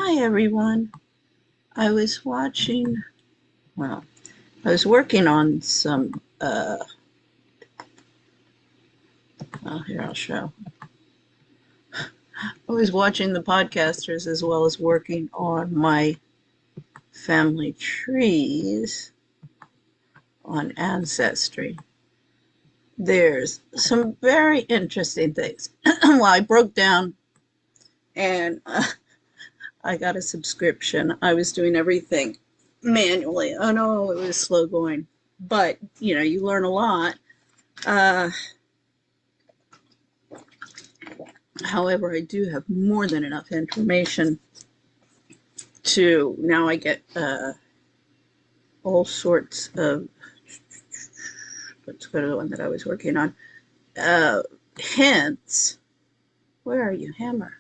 Hi everyone. I was watching, well, I was working on some, here I'll show. I was watching the podcasters as well as working on my family trees on Ancestry. There's some very interesting things. Well, I broke down and I got a subscription. I was doing everything manually. Oh no, it was slow going. But, you learn a lot. Uh, However, I do have more than enough information to, now I get all sorts of, let's go to the one that I was working on, hints. Where are you, Hammer?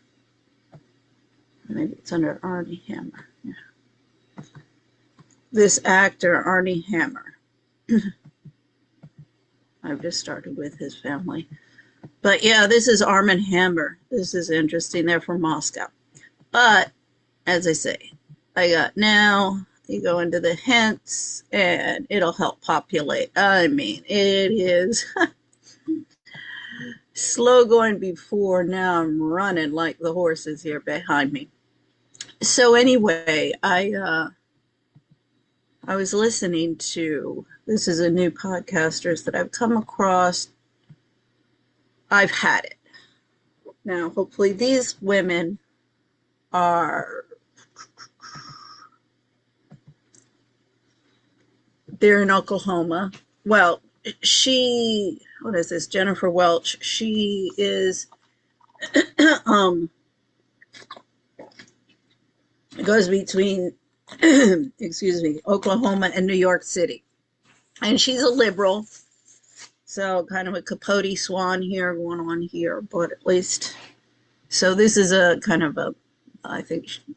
Maybe it's under Arnie Hammer. Yeah. This actor, Arnie Hammer. I've just started with his family. But yeah, this is Armin Hammer. This is interesting. They're from Moscow. But as I say, I got now, you go into the hints and it'll help populate. I mean, it is slow going before. Now I'm running like the horses here behind me. So anyway, I was listening to, this is a new podcasters that I've come across. I've had it. Now, hopefully these women are, they're in Oklahoma. Well, what is this? Jennifer Welch. She is, it goes between, excuse me, Oklahoma and New York City. And she's a liberal. So kind of a Capote swan here going on here, but at least, so this is a kind of a, I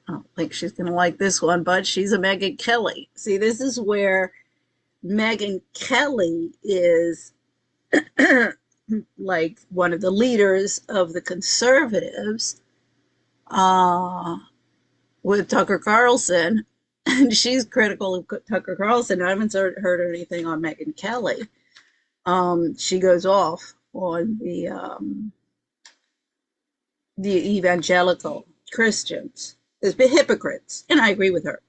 don't think she's going to like this one, but she's a Megyn Kelly. See, this is where Megyn Kelly is like one of the leaders of the conservatives with Tucker Carlson, and she's critical of Tucker Carlson. I haven't heard anything on Megyn Kelly. She goes off on the evangelical Christians as hypocrites, and I agree with her.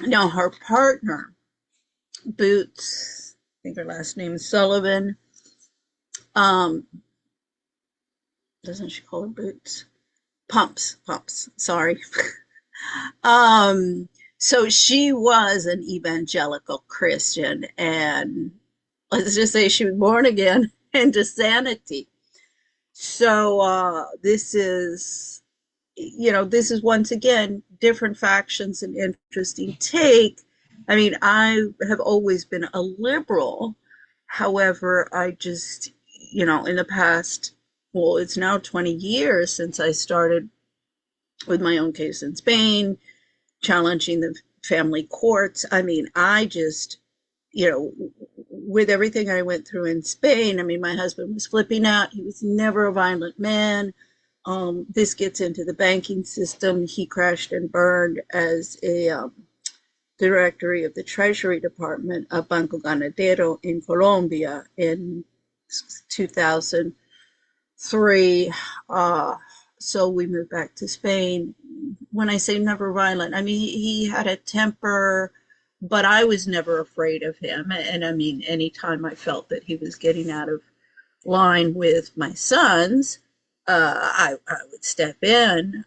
Now, her partner, Boots, I think her last name is Sullivan. Doesn't she call her Boots? Pumps, sorry. So she was an evangelical Christian, and let's just say she was born again into sanity. So this is, this is once again different factions and interesting take. I mean, I have always been a liberal. However, I just, in the past, well, it's now 20 years since I started with my own case in Spain, challenging the family courts. I mean, I just, with everything I went through in Spain, I mean, my husband was flipping out. He was never a violent man. This gets into the banking system. He crashed and burned as a directory of the Treasury Department of Banco Ganadero in Colombia in 2003. So we moved back to Spain. When I say never violent, I mean, he had a temper, but I was never afraid of him. And I mean, anytime I felt that he was getting out of line with my sons, I would step in.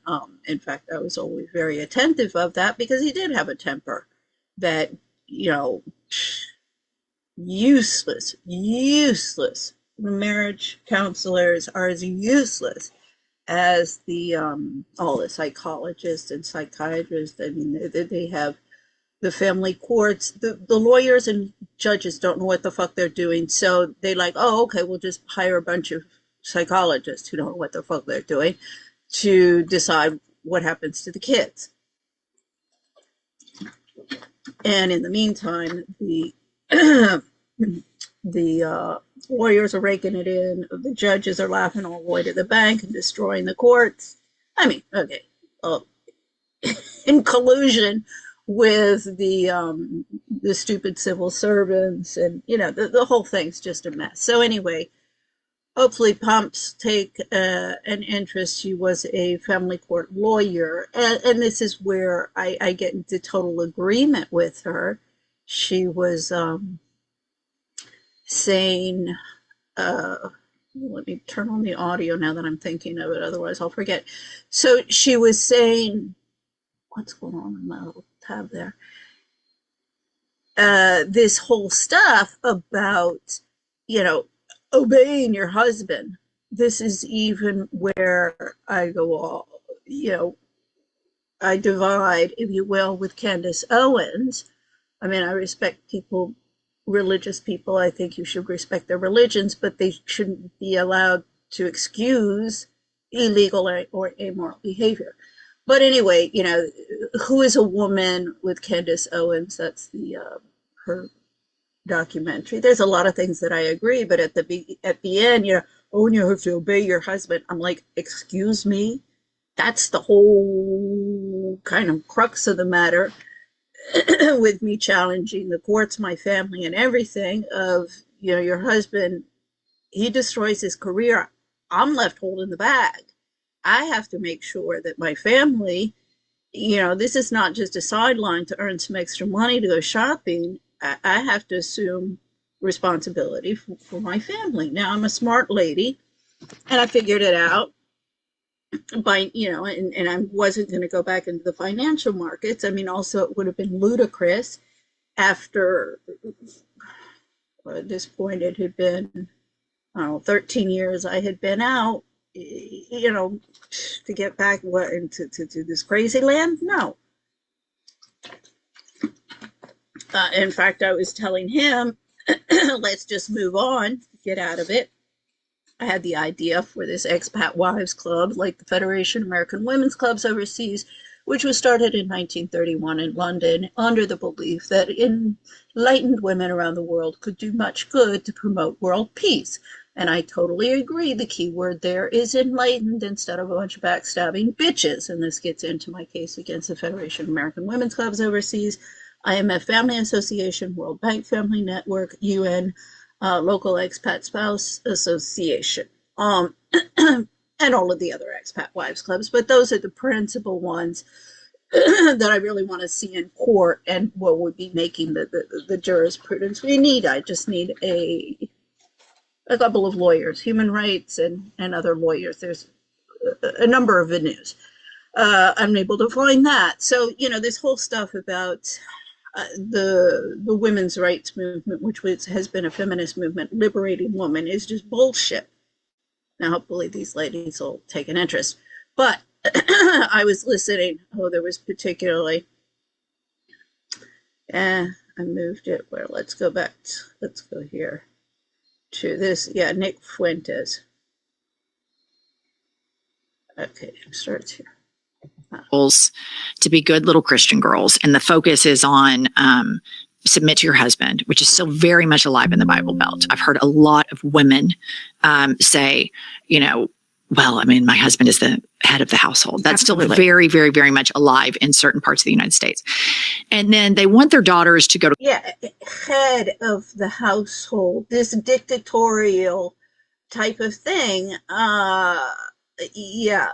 In fact, I was always very attentive of that because he did have a temper that, useless. The marriage counselors are as useless as the all the psychologists and psychiatrists. I mean, they have the family courts. The lawyers and judges don't know what the fuck they're doing, so they like, oh, okay, we'll just hire a bunch of psychologists who don't know what the fuck they're doing to decide what happens to the kids. And in the meantime, the lawyers are raking it in. The judges are laughing all the way to the bank and destroying the courts. I mean, okay, uh, in collusion with the stupid civil servants, and the whole thing's just a mess. So anyway, hopefully pumps take an interest. She was a family court lawyer, and this is where I get into total agreement with her. She was saying, let me turn on the audio now that I'm thinking of it, otherwise I'll forget. So she was saying, what's going on in my little tab there? This whole stuff about, obeying your husband. This is even where I go, I divide, if you will, with Candace Owens. I mean, I respect people, religious people. I think you should respect their religions, but they shouldn't be allowed to excuse illegal or immoral behavior. But anyway, Who is a Woman with Candace Owens? That's her documentary. There's a lot of things that I agree, but at the end, oh, you have to obey your husband. I'm like, excuse me? That's the whole kind of crux of the matter with me challenging the courts, my family, and everything of, your husband, he destroys his career. I'm left holding the bag. I have to make sure that my family, this is not just a sideline to earn some extra money to go shopping. I have to assume responsibility for my family. Now, I'm a smart lady, and I figured it out by, and I wasn't going to go back into the financial markets. I mean, also, it would have been ludicrous after, at this point, it had been, 13 years I had been out, to get back into this crazy land. No. In fact, I was telling him, let's just move on, get out of it. I had the idea for this expat wives club, like the Federation of American Women's Clubs overseas, which was started in 1931 in London under the belief that enlightened women around the world could do much good to promote world peace. And I totally agree. The key word there is enlightened instead of a bunch of backstabbing bitches. And this gets into my case against the Federation of American Women's Clubs overseas, IMF Family Association, World Bank Family Network, UN, Local Expat Spouse Association, and all of the other expat wives clubs. But those are the principal ones that I really want to see in court, and what would be making the jurisprudence we need. I just need a couple of lawyers, human rights and other lawyers. There's a number of venues. I'm able to find that. So, this whole stuff about the women's rights movement, which has been a feminist movement, liberating women, is just bullshit. Now, hopefully these ladies will take an interest. But I was listening. Oh, there was particularly, I moved it. Well, let's go back. Let's go here to this. Yeah, Nick Fuentes. Okay, it starts here. To be good little Christian girls. And the focus is on submit to your husband, which is still very much alive in the Bible Belt. I've heard a lot of women say, well, I mean, my husband is the head of the household. That's Absolutely. Still very, very, very much alive in certain parts of the United States. And then they want their daughters to go to... Yeah, head of the household, this dictatorial type of thing. Yeah.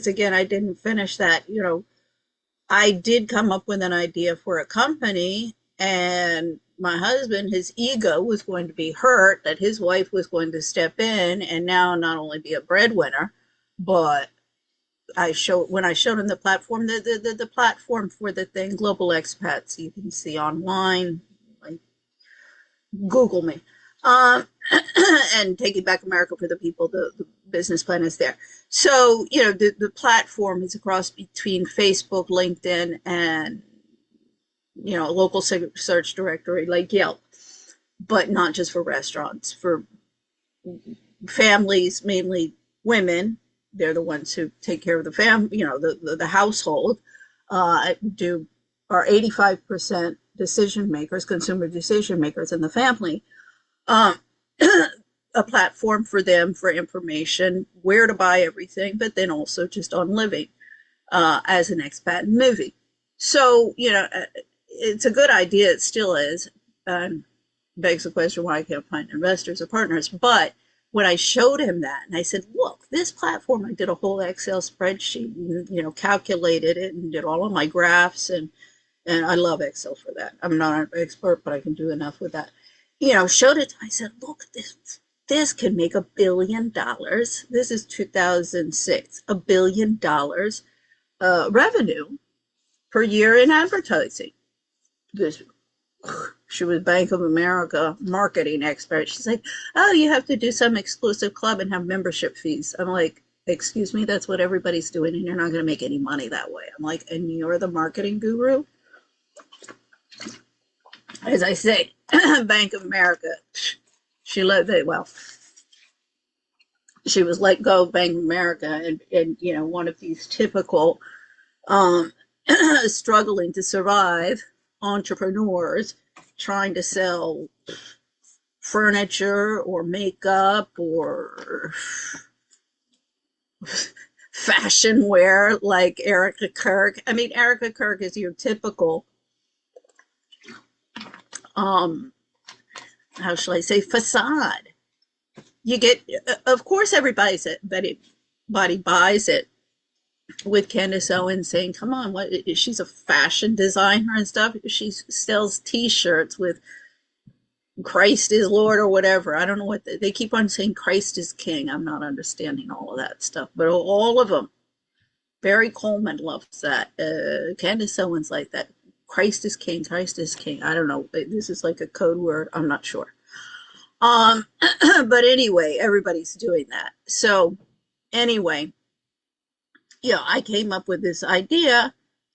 Again, I didn't finish that. I did come up with an idea for a company, and my husband, his ego was going to be hurt that his wife was going to step in and now not only be a breadwinner, but when I showed him the platform, the platform for the thing, Global Expats, you can see online, like, Google me. And Taking Back America for the People, the business plan is there. So, the platform is a cross between Facebook, LinkedIn, and, a local search directory like Yelp, but not just for restaurants, for families, mainly women. They're the ones who take care of the family, the household, are 85% decision makers, consumer decision makers in the family. A platform for them for information, where to buy everything, but then also just on living. as an expat movie. So, it's a good idea. It still is. Begs the question why I can't find investors or partners. But when I showed him that and I said, look, this platform, I did a whole Excel spreadsheet and, calculated it and did all of my graphs. And I love Excel for that. I'm not an expert, but I can do enough with that. Showed it. I said, look, this can make $1 billion. This is 2006, $1 billion revenue per year in advertising. She was Bank of America marketing expert. She's like, oh, you have to do some exclusive club and have membership fees. I'm like, excuse me, that's what everybody's doing, and you're not going to make any money that way. I'm like, and you're the marketing guru? As I say, Bank of America, she let it, well, she was let go of Bank of America, and one of these typical struggling to survive entrepreneurs trying to sell furniture or makeup or fashion wear like Erica Kirk. I mean, Erica Kirk is your typical, how shall I say, facade. You get, of course, everybody buys it with Candace Owens saying, come on, what, she's a fashion designer and stuff. She sells t-shirts with Christ is Lord or whatever. I don't know what they keep on saying, Christ is King. I'm not understanding all of that stuff, but all of them. Barry Coleman loves that. Candace Owens like that. Christ is King. Christ is King. I don't know. This is like a code word. I'm not sure. But anyway, everybody's doing that. So anyway, I came up with this idea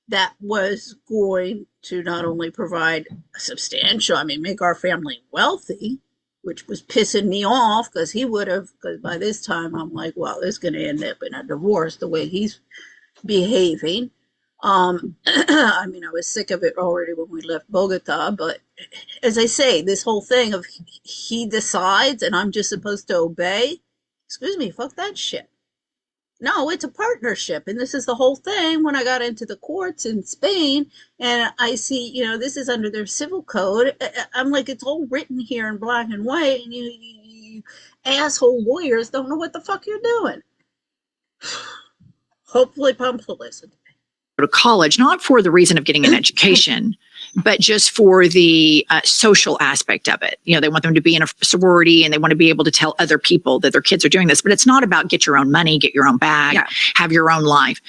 that was going to not only provide a substantial, make our family wealthy, which was pissing me off because he would have, because by this time I'm like, well, this is going to end up in a divorce the way he's behaving. I was sick of it already when we left Bogota, but as I say, this whole thing of he decides and I'm just supposed to obey, excuse me, fuck that shit. No, it's a partnership. And this is the whole thing when I got into the courts in Spain and I see, this is under their civil code. I'm like, it's all written here in black and white, and you asshole lawyers don't know what the fuck you're doing. Hopefully Pump will listen. Go to college, not for the reason of getting an education, but just for the social aspect of it. They want them to be in a sorority and they want to be able to tell other people that their kids are doing this, but it's not about get your own money, get your own bag, have your own life.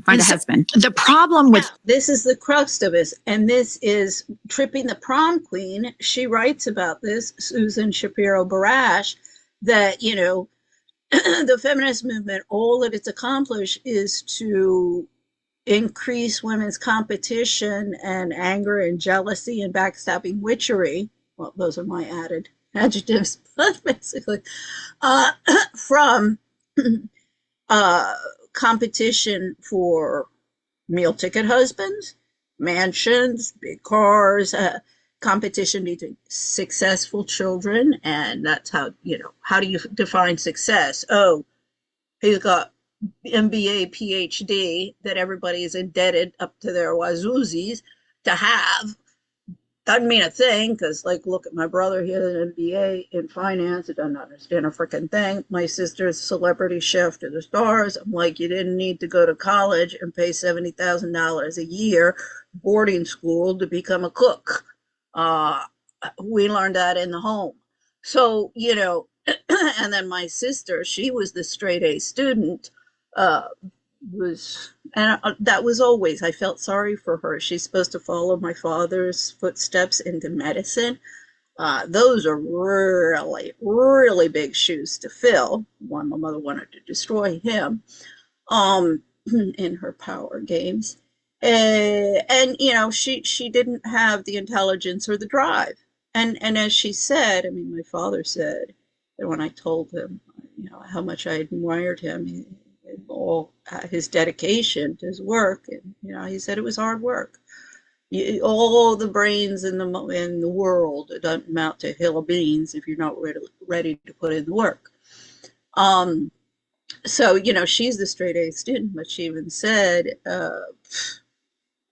Find a husband. The problem with this is the crux of this, and this is tripping the prom queen. She writes about this, Susan Shapiro Barash, that, the feminist movement, all that it's accomplished is to increase women's competition and anger and jealousy and backstabbing witchery. Well, those are my added adjectives, but basically, from competition for meal ticket husbands, mansions, big cars, competition between successful children. And that's how, how do you define success? Oh, he's got MBA, PhD that everybody is indebted up to their wazoozis to have. Doesn't mean a thing, because, look at my brother. He has an MBA in finance. He doesn't understand a freaking thing. My sister's celebrity chef to the stars. I'm like, you didn't need to go to college and pay $70,000 a year boarding school to become a cook. We learned that in the home. So, and then my sister, she was the straight A student. That was always, I felt sorry for her. She's supposed to follow my father's footsteps into medicine. Those are really, really big shoes to fill. One, my mother wanted to destroy him in her power games. And she didn't have the intelligence or the drive. And as she said, my father said that when I told him, how much I admired him, all his dedication to his work, and he said it was hard work. All the brains in the world, it doesn't amount to a hill of beans if you're not ready to put in the work. So, she's the straight A student, but she even said,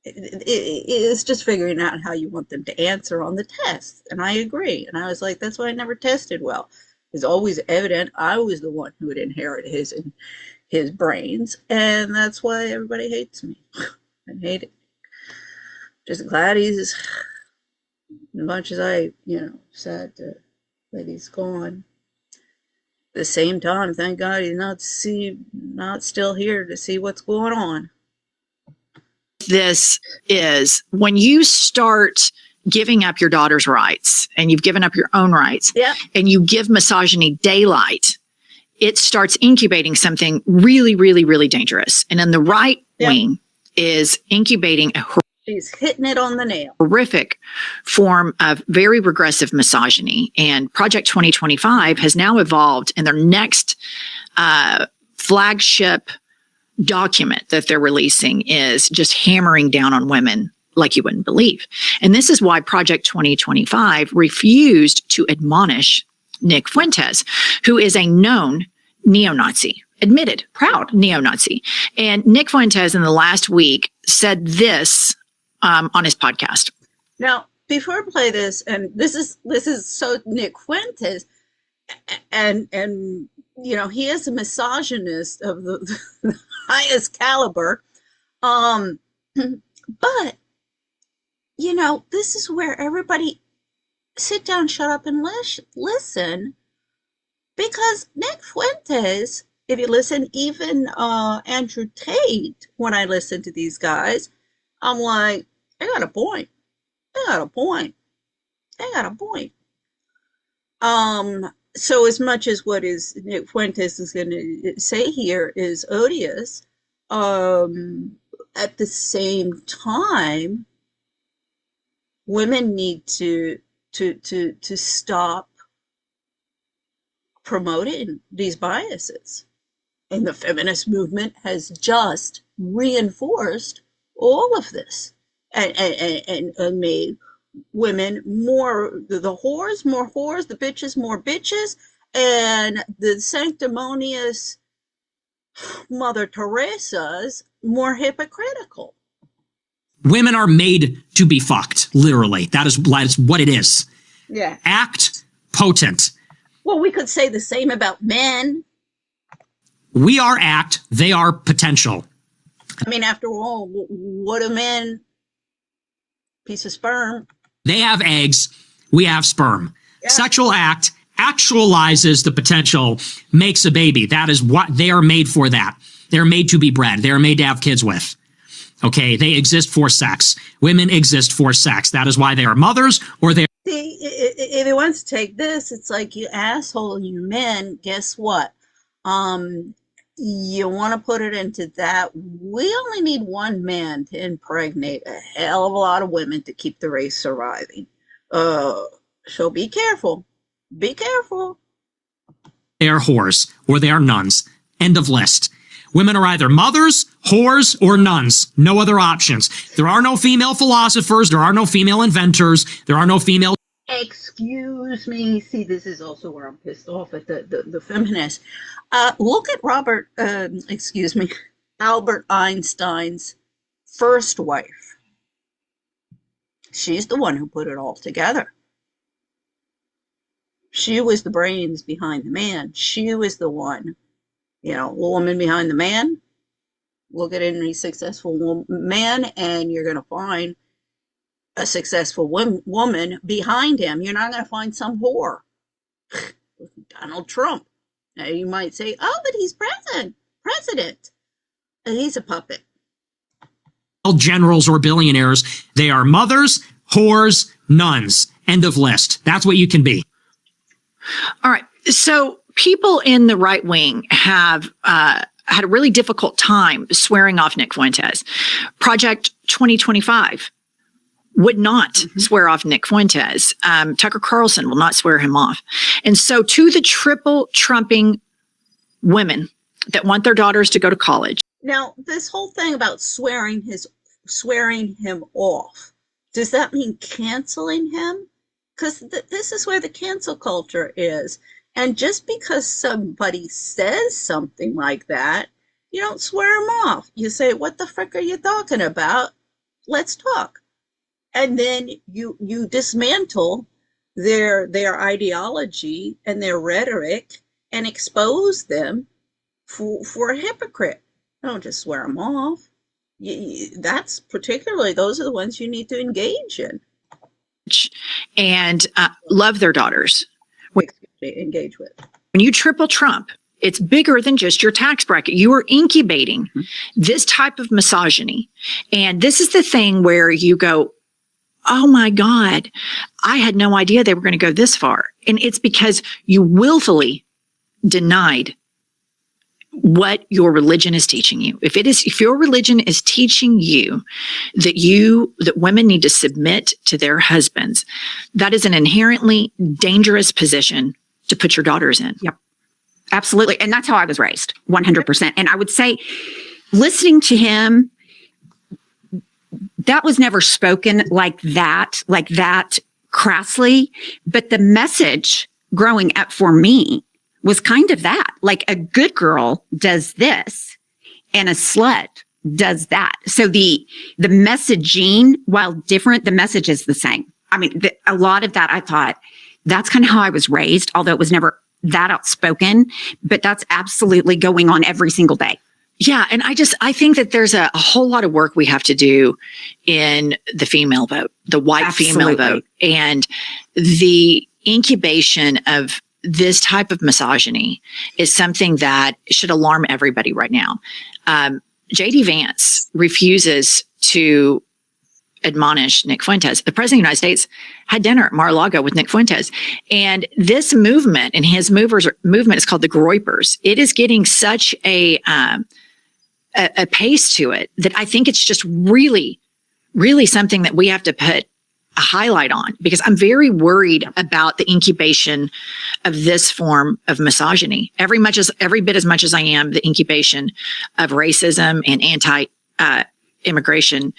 it's just figuring out how you want them to answer on the test. And I agree. And I was like, that's why I never tested well. It's always evident I was the one who would inherit his brains, and that's why everybody hates me. I hate it. Just glad he's, as much as I, sad that he's gone. At the same time, thank God he's not still here to see what's going on. This is when you start giving up your daughter's rights and you've given up your own rights, yeah, and you give misogyny daylight, it starts incubating something really, really, really dangerous. And then the right wing is incubating a she's hitting it on the nail. Horrific form of very regressive misogyny. And Project 2025 has now evolved, and their next flagship document that they're releasing is just hammering down on women like you wouldn't believe. And this is why Project 2025 refused to admonish Nick Fuentes, who is a known neo-Nazi, admitted, proud neo-Nazi. And Nick Fuentes in the last week said this on his podcast. Now, before I play this, and this is so Nick Fuentes, and he is a misogynist of the highest caliber, but this is where everybody sit down, shut up, and listen, because Nick Fuentes, if you listen, even Andrew Tate, when I listen to these guys, I'm like, they got a point. So as much as what is Nick Fuentes is going to say here is odious, at the same time, women need to stop promoting these biases. And the feminist movement has just reinforced all of this and made women more, the whores, more whores, the bitches, more bitches, and the sanctimonious Mother Teresa's more hypocritical. Women are made to be fucked, literally. That is what it is. Yeah. Act potent. Well, we could say the same about men. We are act, they are potential. I mean, after all, what are men? Piece of sperm. They have eggs, we have sperm. Yeah. Sexual act actualizes the potential, makes a baby. That is what they are made for. That they're made to be bred. They're made to have kids with. Okay, they exist for sex. Women exist for sex. That is why they are mothers, or they. See, if it wants to take this, it's like, you asshole, you men. Guess what? You want to put it into that. We only need one man to impregnate a hell of a lot of women to keep the race surviving. So be careful. Be careful. They are whores or they are nuns. End of list. Women are either mothers, whores, or nuns. No other options. There are no female philosophers. There are no female inventors. There are no female. Excuse me. See, this is also where I'm pissed off at the feminists. Look at Albert Einstein's first wife. She's the one who put it all together. She was the brains behind the man. She was the one, woman behind the man. Look at any successful man, and you're going to find a successful woman behind him. You're not going to find some whore. Donald Trump. Now you might say, oh, but he's president. And he's a puppet. Generals or billionaires. They are mothers, whores, nuns. End of list. That's what you can be. All right. So people in the right wing have had a really difficult time swearing off Nick Fuentes. Project 2025 would not swear off Nick Fuentes. Tucker Carlson will not swear him off. And so to the triple trumping women that want their daughters to go to college. Now, this whole thing about swearing him off, does that mean canceling him? Because this is where the cancel culture is. And just because somebody says something like that, you don't swear them off. You say, "What the frick are you talking about? Let's talk." And then you dismantle their ideology and their rhetoric and expose them for a hypocrite. Don't just swear them off. That's particularly, those are the ones you need to engage in. And love their daughters. Engage with. When you triple Trump, it's bigger than just your tax bracket. You are incubating this type of misogyny. And this is the thing where you go, oh my God, I had no idea they were going to go this far. And it's because you willfully denied what your religion is teaching you. If your religion is teaching you that women need to submit to their husbands, that is an inherently dangerous position to put your daughters in. Yep. Absolutely. And that's how I was raised, 100%. And I would say, listening to him, that was never spoken like that crassly. But the message growing up for me was kind of that. Like, a good girl does this and a slut does that. So the messaging, while different, the message is the same. I mean, a lot of that, I thought, that's kind of how I was raised, although it was never that outspoken, but that's absolutely going on every single day. Yeah. And I think that there's a whole lot of work we have to do in the female vote, the white female vote, and the incubation of this type of misogyny is something that should alarm everybody right now. J.D. Vance refuses to admonish Nick Fuentes. The president of the United States had dinner at Mar-a-Lago with Nick Fuentes. And this movement and his movement is called the Groypers. It is getting such a pace to it that I think it's just really, really something that we have to put a highlight on, because I'm very worried about the incubation of this form of misogyny, every bit as much as I am the incubation of racism and anti-immigration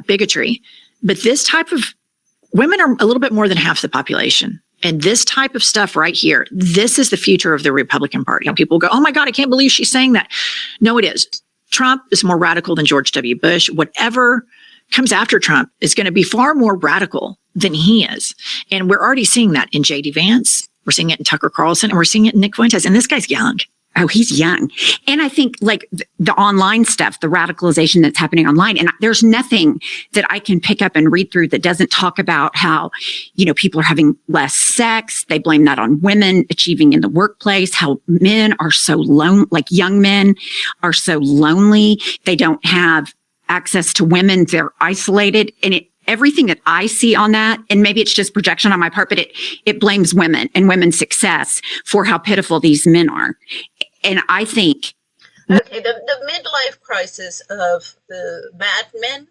bigotry. But this type of women are a little bit more than half the population. And this type of stuff right here, this is the future of the Republican Party. And people go, oh my God, I can't believe she's saying that. No, it is. Trump is more radical than George W. Bush. Whatever comes after Trump is going to be far more radical than he is. And we're already seeing that in J.D. Vance. We're seeing it in Tucker Carlson, and we're seeing it in Nick Fuentes. And this guy's young. Oh, he's young. And I think, like, the online stuff, the radicalization that's happening online, and there's nothing that I can pick up and read through that doesn't talk about how, people are having less sex. They blame that on women achieving in the workplace, how men are so lonely, like young men are so lonely. They don't have access to women. They're isolated. And everything that I see on that, and maybe it's just projection on my part, but it blames women and women's success for how pitiful these men are. And I think... Okay, the midlife crisis of the Mad Men,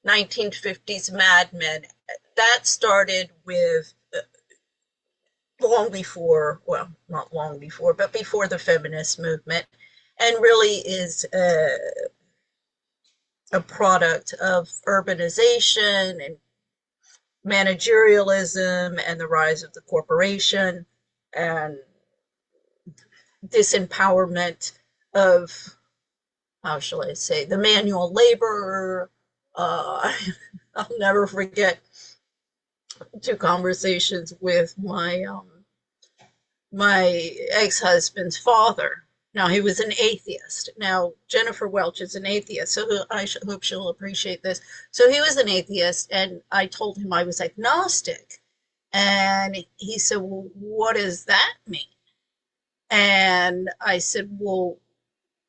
1950s Mad Men, that started with long before, well, not long before, but before the feminist movement, and really is a product of urbanization and managerialism and the rise of the corporation and disempowerment of, how shall I say, the manual laborer. I'll never forget 2 conversations with my my ex-husband's father. Now, he was an atheist. Now, Jennifer Welch is an atheist, so I hope she'll appreciate this. So he was an atheist, and I told him I was agnostic. And he said, well, what does that mean? And I said, well,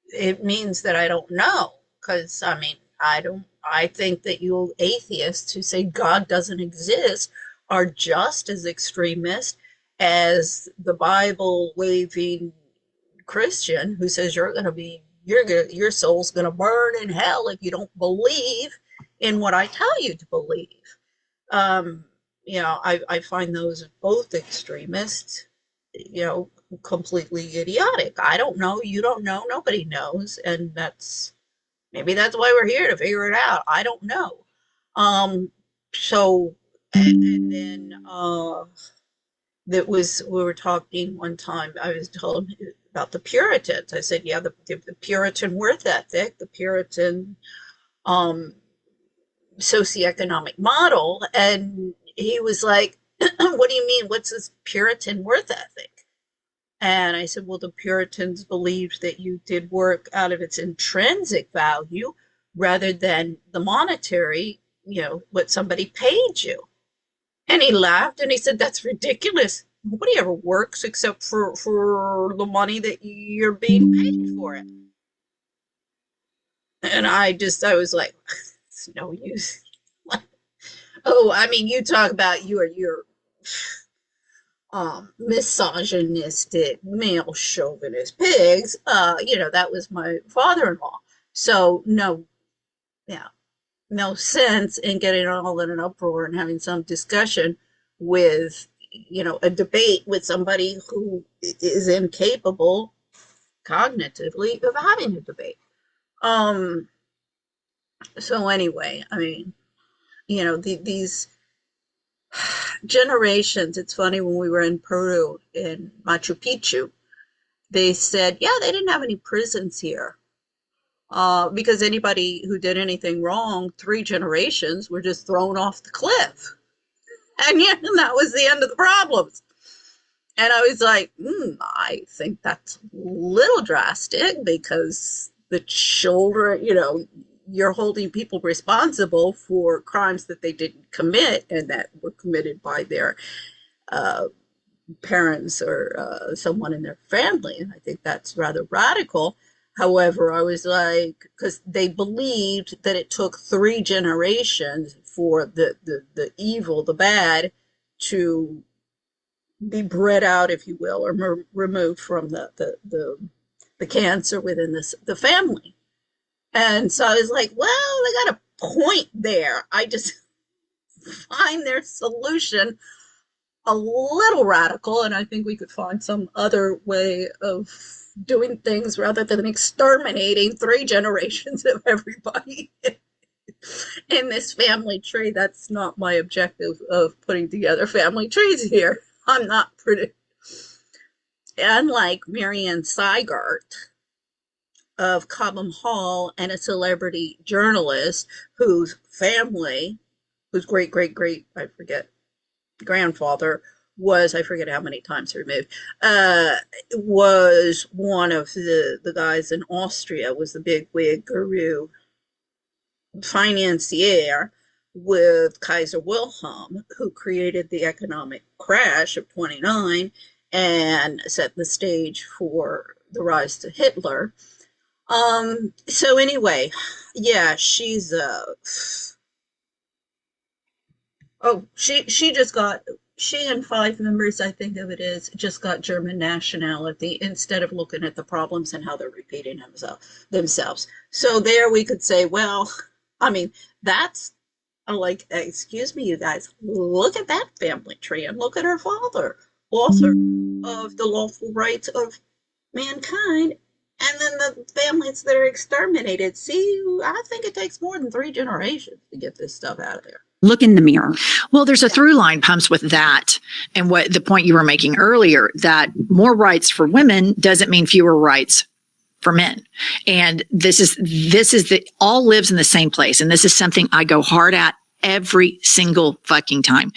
it means that I don't know. Because, I think that you atheists who say God doesn't exist are just as extremist as the Bible waving Christian who says your soul's gonna burn in hell if you don't believe in what I tell you to believe. I find those both extremists, completely idiotic. I don't know, you don't know, nobody knows, and maybe that's why we're here, to figure it out. I don't know. So and then that was, we were talking one time, I was telling him about the Puritans. I said, yeah, the Puritan worth ethic, the Puritan um, socioeconomic model. And he was like, what do you mean? What's this Puritan worth ethic? And I said, well, the Puritans believed that you did work out of its intrinsic value rather than the monetary, what somebody paid you. And he laughed and he said, that's ridiculous. Nobody ever works except for the money that you're being paid for it. And I was like, it's no use. Oh, I mean, you talk about your misogynistic, male chauvinist pigs. That was my father-in-law. So no, yeah, no sense in getting all in an uproar and having some discussion with, a debate with somebody who is incapable cognitively of having a debate. So anyway, I mean, these generations, it's funny, when we were in Peru, in Machu Picchu, they said, yeah, they didn't have any prisons here. Because anybody who did anything wrong 3 generations were just thrown off the cliff. And yeah, that was the end of the problems. And I was like, I think that's a little drastic, because the children, you're holding people responsible for crimes that they didn't commit and that were committed by their parents or someone in their family. And I think that's rather radical. However, I was like, because they believed that it took 3 generations for the evil, the bad, to be bred out, if you will, or removed from the cancer within the family. And so I was like, well, they got a point there. I just find their solution a little radical, and I think we could find some other way of doing things rather than exterminating 3 generations of everybody in this family tree. That's not my objective of putting together family trees here. I'm not pretty. Unlike Marianne Seigart of Cobham Hall, and a celebrity journalist whose family, whose great, I forget, grandfather was, I forget how many times removed, was one of the guys in Austria, was the big wig guru financier with Kaiser Wilhelm, who created the economic crash of 29 and set the stage for the rise to Hitler. So anyway, yeah, she's she just got, she and 5 members, I think of it is, just got German nationality instead of looking at the problems and how they're repeating themselves. So there we could say, well, I mean, that's like, excuse me, you guys, look at that family tree and look at her father, author of The Lawful Rights of Mankind, and then the families that are exterminated. See, I think it takes more than 3 generations to get this stuff out of there. Look in the mirror. Well, there's a through line pumps with that. And what the point you were making earlier, that more rights for women doesn't mean fewer rights for men. And this is the all lives in the same place. And this is something I go hard at every single fucking time.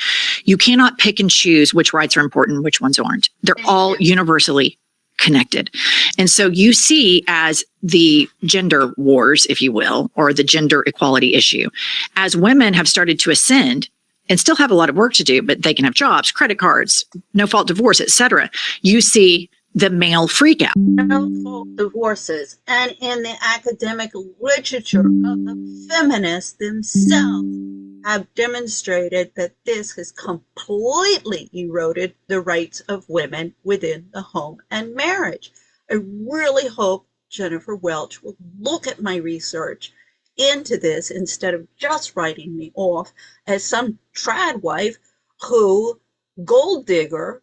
You cannot pick and choose which rights are important, which ones aren't. They're all universally connected. And so you see, as the gender wars, if you will, or the gender equality issue, as women have started to ascend and still have a lot of work to do, but they can have jobs, credit cards, no fault divorce, etc. You see the male freak out. No fault divorces. And in the academic literature of the feminists themselves have demonstrated that this has completely eroded the rights of women within the home and marriage. I really hope Jennifer Welch will look at my research into this instead of just writing me off as some trad wife gold digger,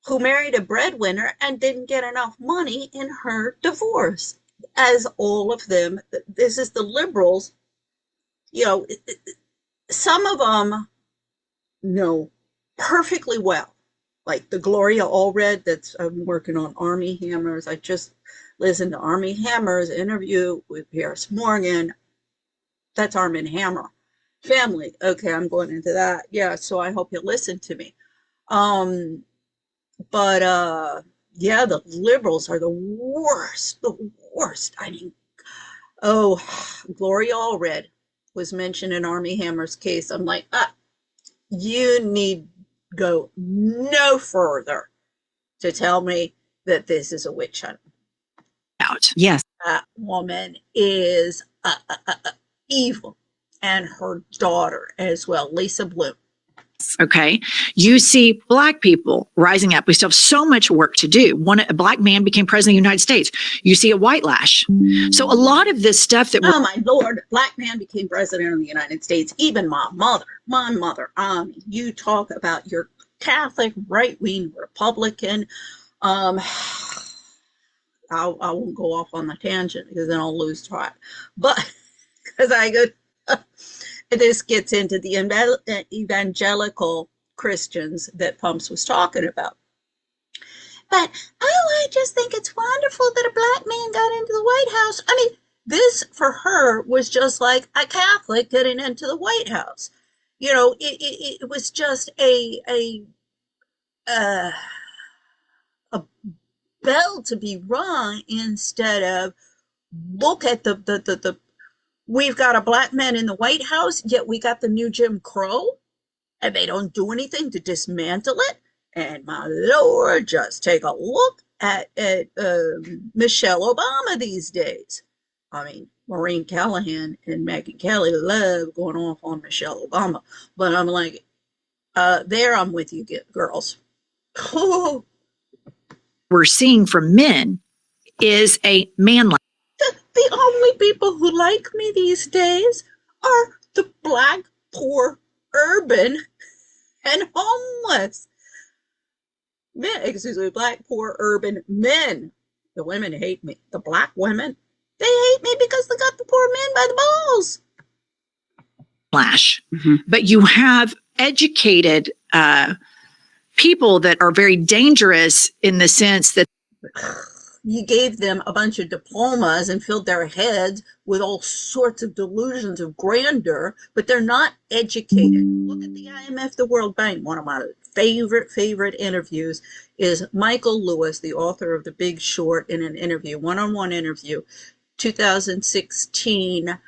who married a breadwinner and didn't get enough money in her divorce. As all of them, this is the liberals, some of them know perfectly well, like the Gloria Allred that's I'm working on Army Hammers. I just listened to Army Hammer's interview with Pierce Morgan. That's Arm and Hammer family. Okay, I'm going into that. Yeah, so I hope you'll listen to me. But yeah, the liberals are the worst. The worst. I mean, oh, Gloria Allred was mentioned in Army Hammer's case. I'm like, you need go no further to tell me that this is a witch hunt. Out. Yes. That woman is evil, and her daughter as well, Lisa Bloom. Okay. You see Black people rising up. We still have so much work to do. A Black man became president of the United States. You see a white lash. So a lot of this stuff that oh my Lord, Black man became president of the United States. Even my mother, you talk about your Catholic right-wing Republican. I won't go off on the tangent because then I'll lose track. But because I go, this gets into the evangelical Christians that Pumps was talking about. But, I just think it's wonderful that a Black man got into the White House. I mean, this for her was just like a Catholic getting into the White House. You know, it was just a bell to be rung instead of look at the we've got a Black man in the White House, yet we got the new Jim Crow, and they don't do anything to dismantle it. And my Lord, just take a look at Michelle Obama these days. I mean, Maureen Callahan and Megyn Kelly love going off on Michelle Obama. But I'm like, there I'm with you, girls. Oh. we're seeing from men is a man. The only people who like me these days are the Black, poor, urban, and homeless men. Excuse me, Black, poor, urban men. The women hate me. The Black women, they hate me because they got the poor men by the balls. Mm-hmm. But you have educated people that are very dangerous in the sense that you gave them a bunch of diplomas and filled their heads with all sorts of delusions of grandeur, but they're not educated. Look at the IMF, the World Bank. One of my favorite interviews is Michael Lewis, the author of The Big Short, in an interview, one-on-one interview, 2016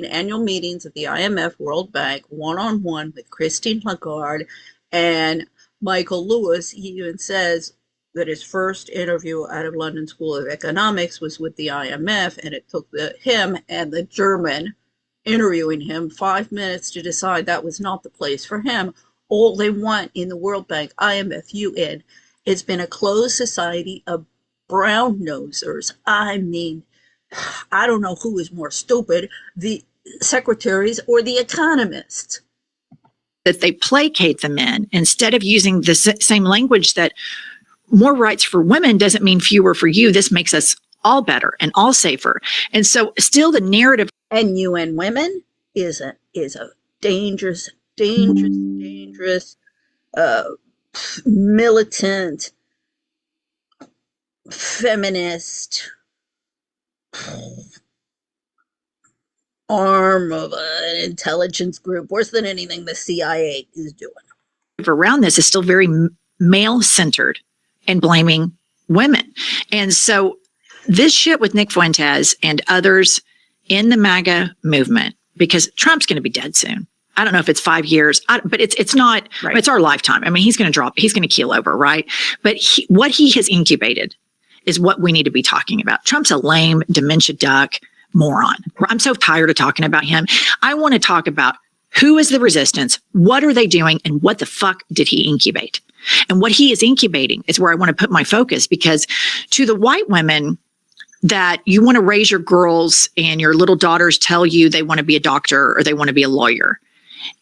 annual meetings of the IMF, World Bank, one-on-one with Christine Lagarde and Michael Lewis. He even says that his first interview out of London School of Economics was with the IMF, and it took him and the German interviewing him 5 minutes to decide that was not the place for him. All they want in the World Bank, IMF, UN, it's been a closed society of brown nosers. I mean, I don't know who is more stupid, the secretaries or the economists. That they placate the men instead of using the same language that more rights for women doesn't mean fewer for you. This makes us all better and all safer. And so still the narrative. And UN women is a dangerous, militant, feminist arm of an intelligence group, worse than anything the CIA is doing. Around this is still very male-centered and blaming women. And so this shit with Nick Fuentes and others in the MAGA movement, because Trump's going to be dead soon. I don't know if it's 5 years, but it's not, right. It's our lifetime. I mean, he's going to keel over, right? But what he has incubated is what we need to be talking about. Trump's a lame dementia duck moron. I'm so tired of talking about him. I want to talk about who is the resistance, what are they doing, and what the fuck did he incubate? And what he is incubating is where I want to put my focus, because to the white women that you want to raise your girls and your little daughters tell you they want to be a doctor or they want to be a lawyer.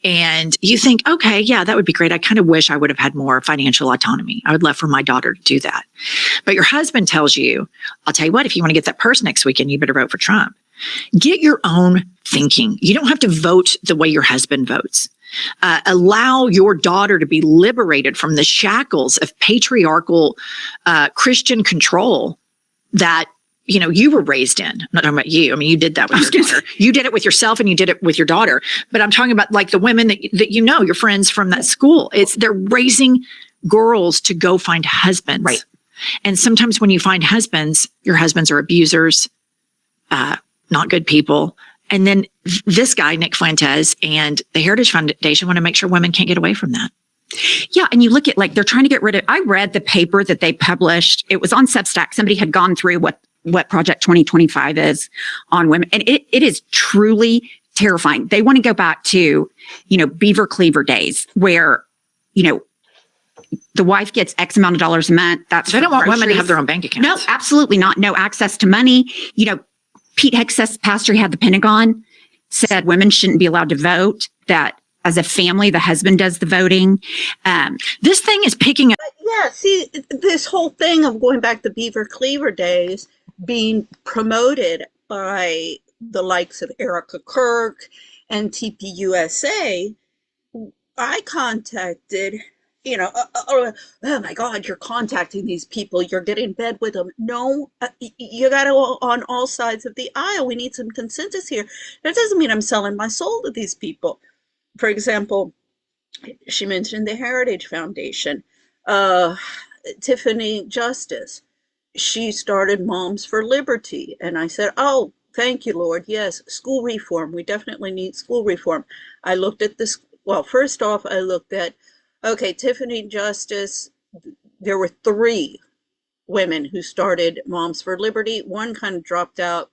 And you think, okay, yeah, that would be great. I kind of wish I would have had more financial autonomy. I would love for my daughter to do that. But your husband tells you, I'll tell you what, if you want to get that purse next weekend, you better vote for Trump. Get your own thinking. You don't have to vote the way your husband votes. Allow your daughter to be liberated from the shackles of patriarchal Christian control that you were raised in. I'm not talking about you. I mean, you did that with your daughter. You did it with yourself and you did it with your daughter. But I'm talking about like the women that your friends from that school. They're raising girls to go find husbands. Right. And sometimes when you find husbands, your husbands are abusers, not good people. And then this guy, Nick Fuentes, and the Heritage Foundation want to make sure women can't get away from that. Yeah. And you look at they're trying to get rid of, I read the paper that they published. It was on Substack. Somebody had gone through what Project 2025 is on women. And it is truly terrifying. They want to go back to, Beaver Cleaver days where, the wife gets X amount of dollars a month. They don't want women to have their own bank accounts. No, absolutely not. No access to money. Pete Hegseth's pastor, he had the Pentagon, said women shouldn't be allowed to vote, that as a family, the husband does the voting. This thing is picking up. Yeah, see, this whole thing of going back to Beaver Cleaver days being promoted by the likes of Erica Kirk and TPUSA, I contacted, oh my God, you're contacting these people. You're getting in bed with them. No, you got to go on all sides of the aisle. We need some consensus here. That doesn't mean I'm selling my soul to these people. For example, she mentioned the Heritage Foundation. Tiffany Justice, she started Moms for Liberty. And I said, oh, thank you, Lord. Yes, school reform. We definitely need school reform. I looked at this. Well, first off, I looked at, okay, Tiffany Justice, there were 3 women who started Moms for Liberty. One kind of dropped out,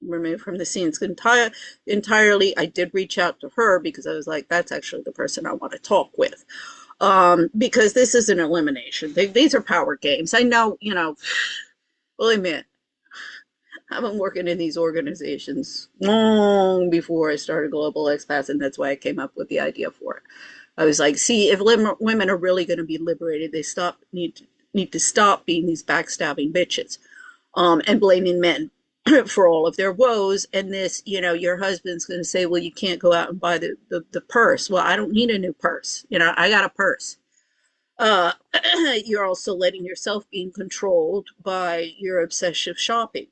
removed from the scenes entirely. I did reach out to her because I was like, that's actually the person I want to talk with. Because this is an elimination. These are power games. I know, well, admit, I've been working in these organizations long before I started Global Expats, and that's why I came up with the idea for it. I was like, see, if women are really going to be liberated, they need to stop being these backstabbing bitches, and blaming men for all of their woes. And this, your husband's going to say, well, you can't go out and buy the purse. Well, I don't need a new purse. I got a purse. You're also letting yourself being controlled by your obsessive shopping.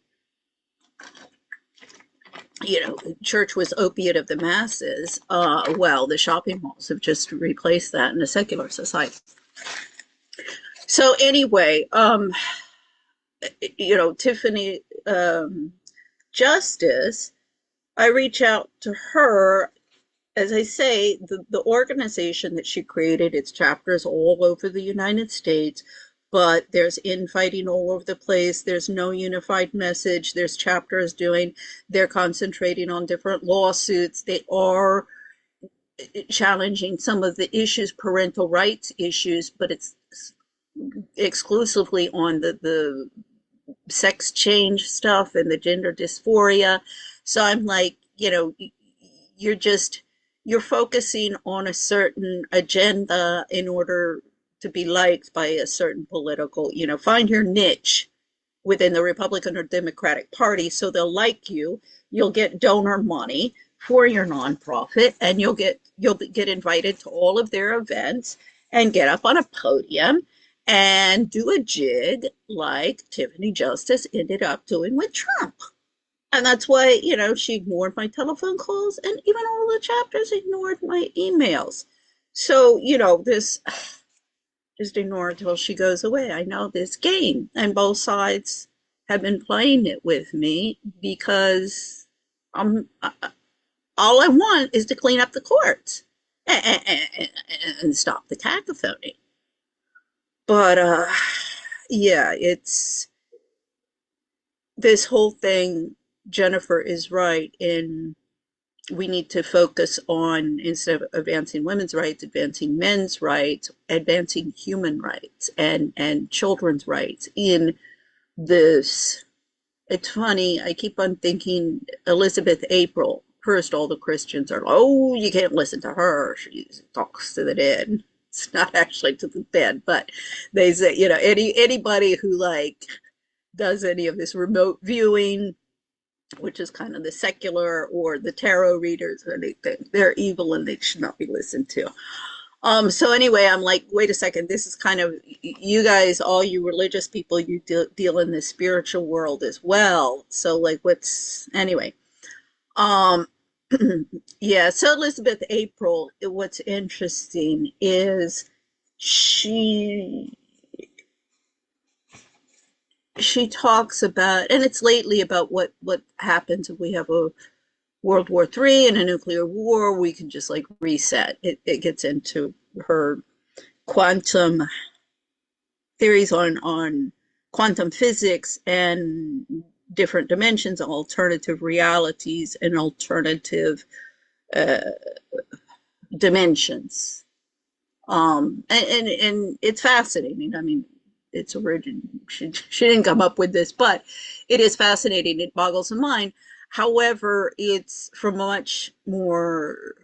Church was opiate of the masses. Well, the shopping malls have just replaced that in a secular society. So anyway, Tiffany Justice, I reach out to her. As I say, the organization that she created, its chapters all over the United States, but there's infighting all over the place. There's no unified message. There's chapters they're concentrating on different lawsuits. They are challenging some of the issues, parental rights issues, but it's exclusively on the sex change stuff and the gender dysphoria. So I'm like, you're focusing on a certain agenda in order to be liked by a certain political, find your niche within the Republican or Democratic Party so they'll like you. You'll get donor money for your nonprofit, and you'll get invited to all of their events and get up on a podium and do a jig like Tiffany Justice ended up doing with Trump. And that's why, she ignored my telephone calls, and even all the chapters ignored my emails. So, this, just ignore it till she goes away. I know this game, and both sides have been playing it with me because all I want is to clean up the courts and stop the cacophony. But, yeah, it's this whole thing. Jennifer is right in we need to focus on, instead of advancing women's rights, advancing men's rights, advancing human rights and children's rights in this. It's funny, I keep on thinking Elizabeth April. First, all the Christians are, oh, you can't listen to her. She talks to the dead. It's not actually to the dead, but they say, anybody who does any of this remote viewing, which is kind of the secular or the tarot readers, they're evil and they should not be listened to. So anyway, I'm like, wait a second, this is kind of, you guys, all you religious people, you deal in the spiritual world as well. So like, anyway. Yeah, so Elizabeth April, what's interesting is she talks about, and it's lately about what happens if we have a World War III and a nuclear war, we can just like reset. It gets into her quantum theories on quantum physics and different dimensions, alternative realities, and alternative dimensions. And it's fascinating. I mean, it's origin. She didn't come up with this, but it is fascinating. It boggles the mind. However, it's from much more,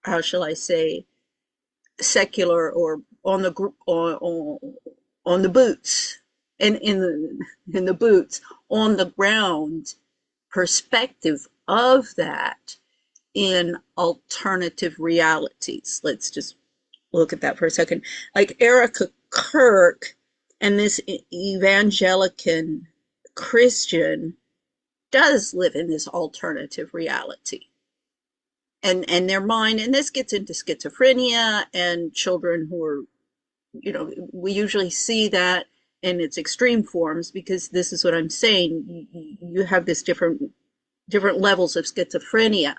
how shall I say, secular or on the boots, in the boots, on the ground perspective of that in alternative realities. Let's just look at that for a second. Like Erica Kirk and this evangelical Christian does live in this alternative reality. And their mind, and this gets into schizophrenia and children who are, we usually see that in its extreme forms, because this is what I'm saying. You have this different levels of schizophrenia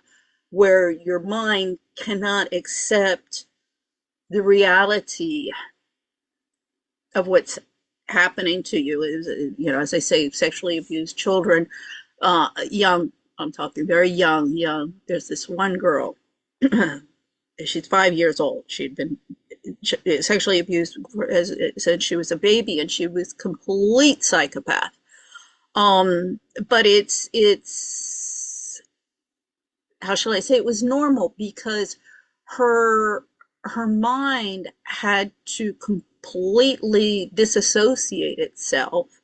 where your mind cannot accept the reality of what's happening to you. As I say, sexually abused children, young, I'm talking very young. There's this one girl, she's 5 years old. She'd been sexually abused since she was a baby, and she was complete psychopath. But it's how shall I say, it was normal because her mind had to completely disassociate itself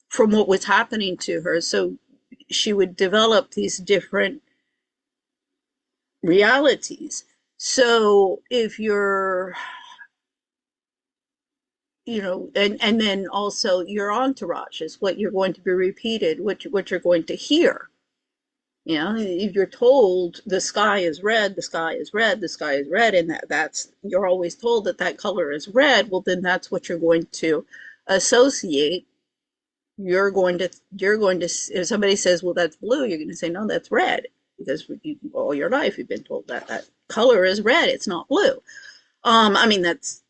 from what was happening to her. So she would develop these different realities. So if you're, and then also your entourage is what you're going to be repeated, what you're going to hear. If you're told the sky is red, the sky is red, the sky is red, and that's you're always told that color is red, well, then that's what you're going to associate. You're going to, if somebody says, well, that's blue, you're going to say, no, that's red, because all your life you've been told that color is red, it's not blue. I mean, that's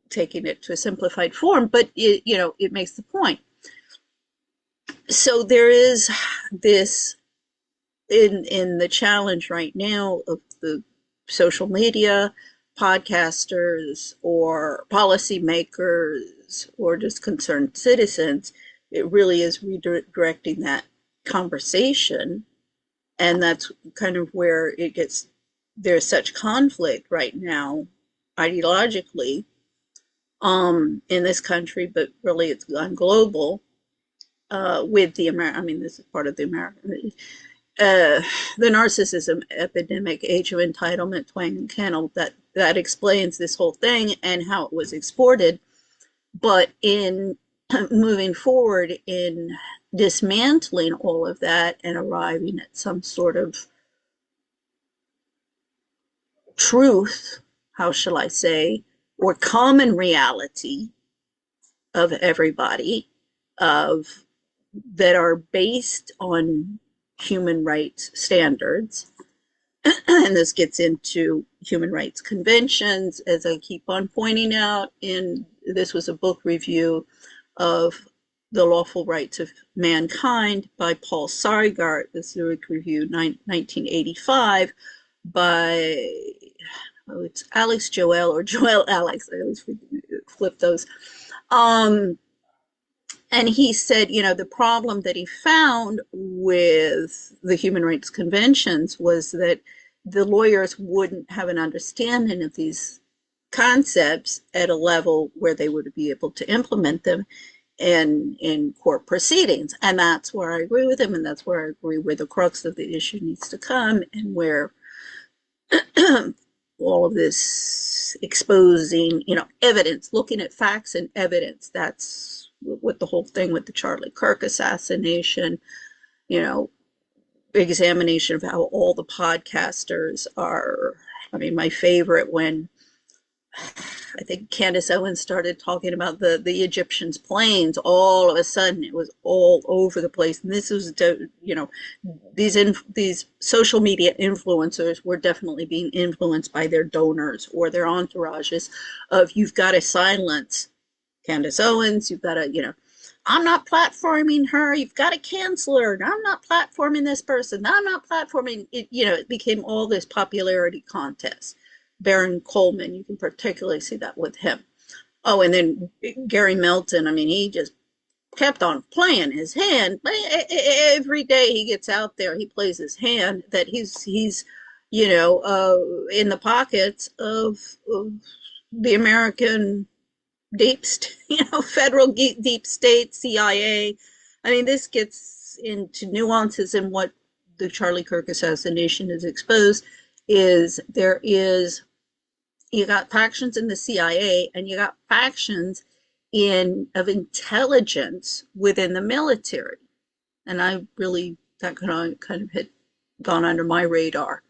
taking it to a simplified form, but it makes the point. So there is this in the challenge right now of the social media podcasters or policymakers or just concerned citizens. It really is redirecting that conversation, and that's kind of where there's such conflict right now ideologically in this country, but really it's gone global with the American. I mean, this is part of the American. The narcissism epidemic, age of entitlement, Twang and Kennel, that explains this whole thing and how it was exported. But in moving forward in dismantling all of that and arriving at some sort of truth, how shall I say, or common reality of everybody, that are based on human rights standards. And this gets into human rights conventions, as I keep on pointing out. This was a book review of The Lawful Rights of Mankind by Paul Sargart, the Zurich Review, 1985, by, it's Alex Joel or Joel Alex, I always flip those. And he said, the problem that he found with the human rights conventions was that the lawyers wouldn't have an understanding of these concepts at a level where they would be able to implement them. in court proceedings. And that's where I agree with him, and that's where I agree where the crux of the issue needs to come, and where all of this exposing, evidence, looking at facts and evidence. That's what the whole thing with the Charlie Kirk assassination, examination of how all the podcasters are. I mean, my favorite, when I think Candace Owens started talking about the Egyptians' planes, all of a sudden it was all over the place. And this was, these social media influencers were definitely being influenced by their donors or their entourages of, you've got to silence Candace Owens, you've got to, I'm not platforming her, you've got to cancel her, I'm not platforming this person, I'm not platforming it. It became all this popularity contest. Baron Coleman, you can particularly see that with him. Oh, and then Gary Melton, I mean, he just kept on playing his hand. Every day he gets out there, he plays his hand that he's in the pockets of the American deep, federal deep state, CIA. I mean, this gets into nuances, in what the Charlie Kirk assassination is exposed. You got factions in the CIA, and you got factions of intelligence within the military. And that kind of had gone under my radar.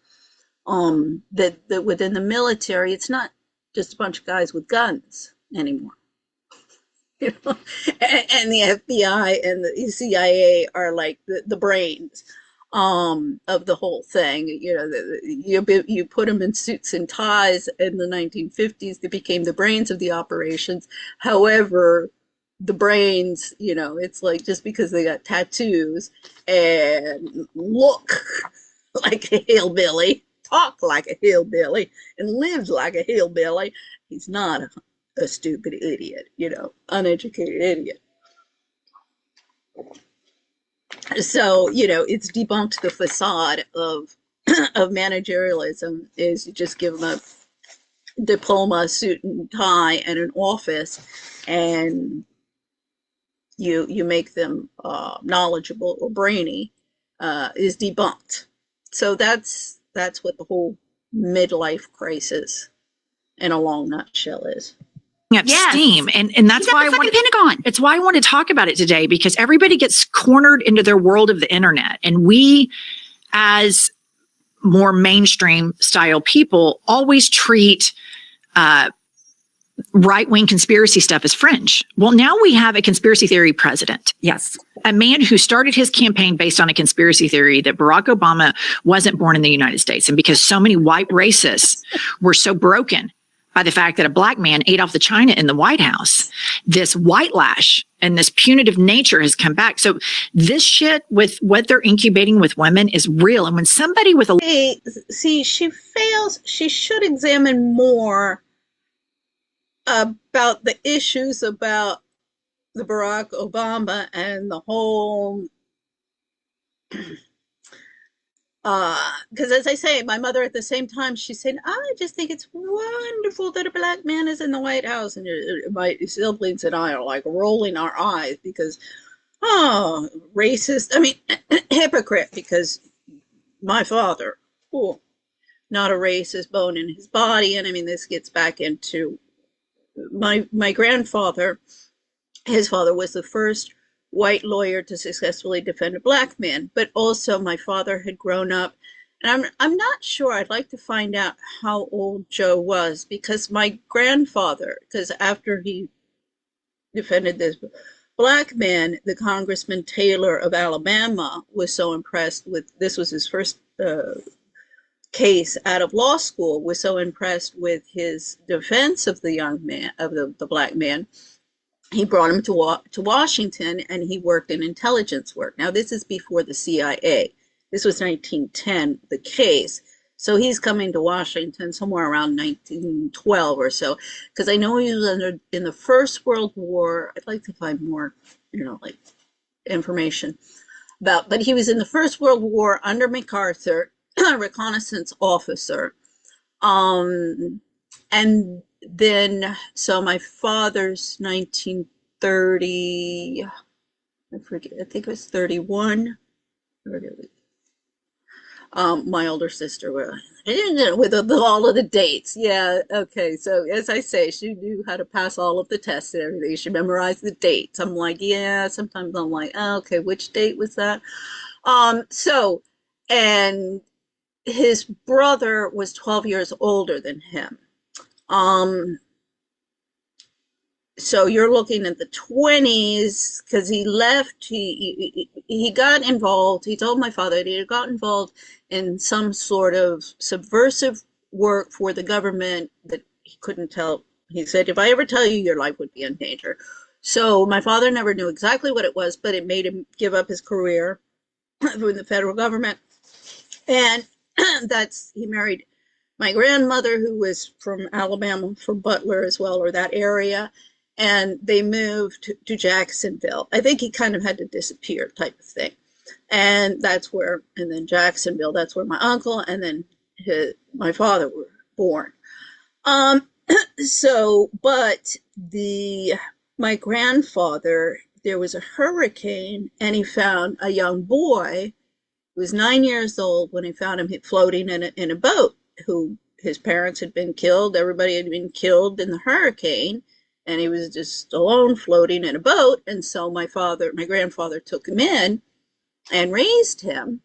That within the military, it's not just a bunch of guys with guns anymore. And the FBI and the CIA are like the brains of the whole thing. You put them in suits and ties in the 1950s, they became the brains of the operations. However, the brains, it's like, just because they got tattoos and look like a hillbilly, talk like a hillbilly, and lives like a hillbilly, he's not a stupid idiot, uneducated idiot. So, it's debunked the facade of managerialism. Is you just give them a diploma, a suit and tie, and an office, and you make them knowledgeable or brainy, is debunked. So that's what the whole midlife crisis in a long nutshell is. Up steam, and that's why it's why I want to talk about it today, because everybody gets cornered into their world of the internet, and we, as more mainstream style people, always treat right-wing conspiracy stuff as fringe. Well, now we have a conspiracy theory president. Yes. A man who started his campaign based on a conspiracy theory that Barack Obama wasn't born in the United States, and because so many white racists were so broken by the fact that a black man ate off the china in the White House, this white lash and this punitive nature has come back. So this shit with what they're incubating with women is real. And when somebody with she fails, she should examine more about the issues about the Barack Obama and the whole, because as I say, my mother at the same time, she said, I just think it's wonderful that a black man is in the White House. And my siblings and I are like rolling our eyes because, racist, hypocrite, because my father, not a racist bone in his body. And this gets back into my grandfather. His father was the first white lawyer to successfully defend a black man, but also my father had grown up, and I'm not sure, I'd like to find out how old Joe was, because my grandfather, because after he defended this black man, the Congressman Taylor of Alabama was so impressed with, this was his first case out of law school, was so impressed with his defense of the young man, of the black man, he brought him to Washington, and he worked in intelligence work. Now, this is before the CIA. This was 1910, the case. So he's coming to Washington somewhere around 1912 or so, because I know he was in the First World War. I'd like to find more, information about, but he was in the First World War under MacArthur, a reconnaissance officer. And then, so my father's 1913 30, I forget, I think it was 31. My older sister with all of the dates. Yeah, okay. So as I say, she knew how to pass all of the tests and everything. She memorized the dates. I'm like, yeah. Sometimes I'm like, oh, okay, which date was that? So, and his brother was 12 years older than him. So you're looking at the 20s because he left. He got involved. He told my father that he got involved in some sort of subversive work for the government that he couldn't tell. He said, if I ever tell you, your life would be in danger. So my father never knew exactly what it was, but it made him give up his career with the federal government. And he married my grandmother, who was from Alabama, from Butler as well, or that area. And they moved to Jacksonville. I think he kind of had to disappear type of thing. And then Jacksonville, that's where my uncle and then my father were born. But my grandfather, there was a hurricane and he found a young boy who was 9 years old when he found him floating in a boat, who his parents had been killed. Everybody had been killed in the hurricane. And he was just alone floating in a boat. And so my grandfather took him in and raised him.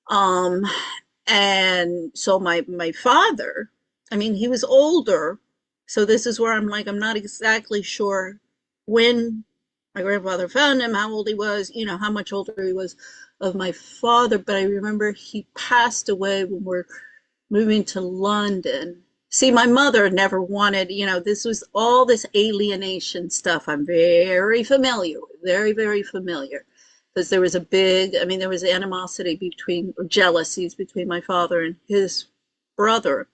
And so my father, I mean, he was older. So this is where I'm like, I'm not exactly sure when my grandfather found him, how old he was, how much older he was of my father. But I remember he passed away when we're moving to London. See, my mother never wanted, this was all this alienation stuff. I'm very familiar, very, very familiar. Because there was there was animosity or jealousies between my father and his brother.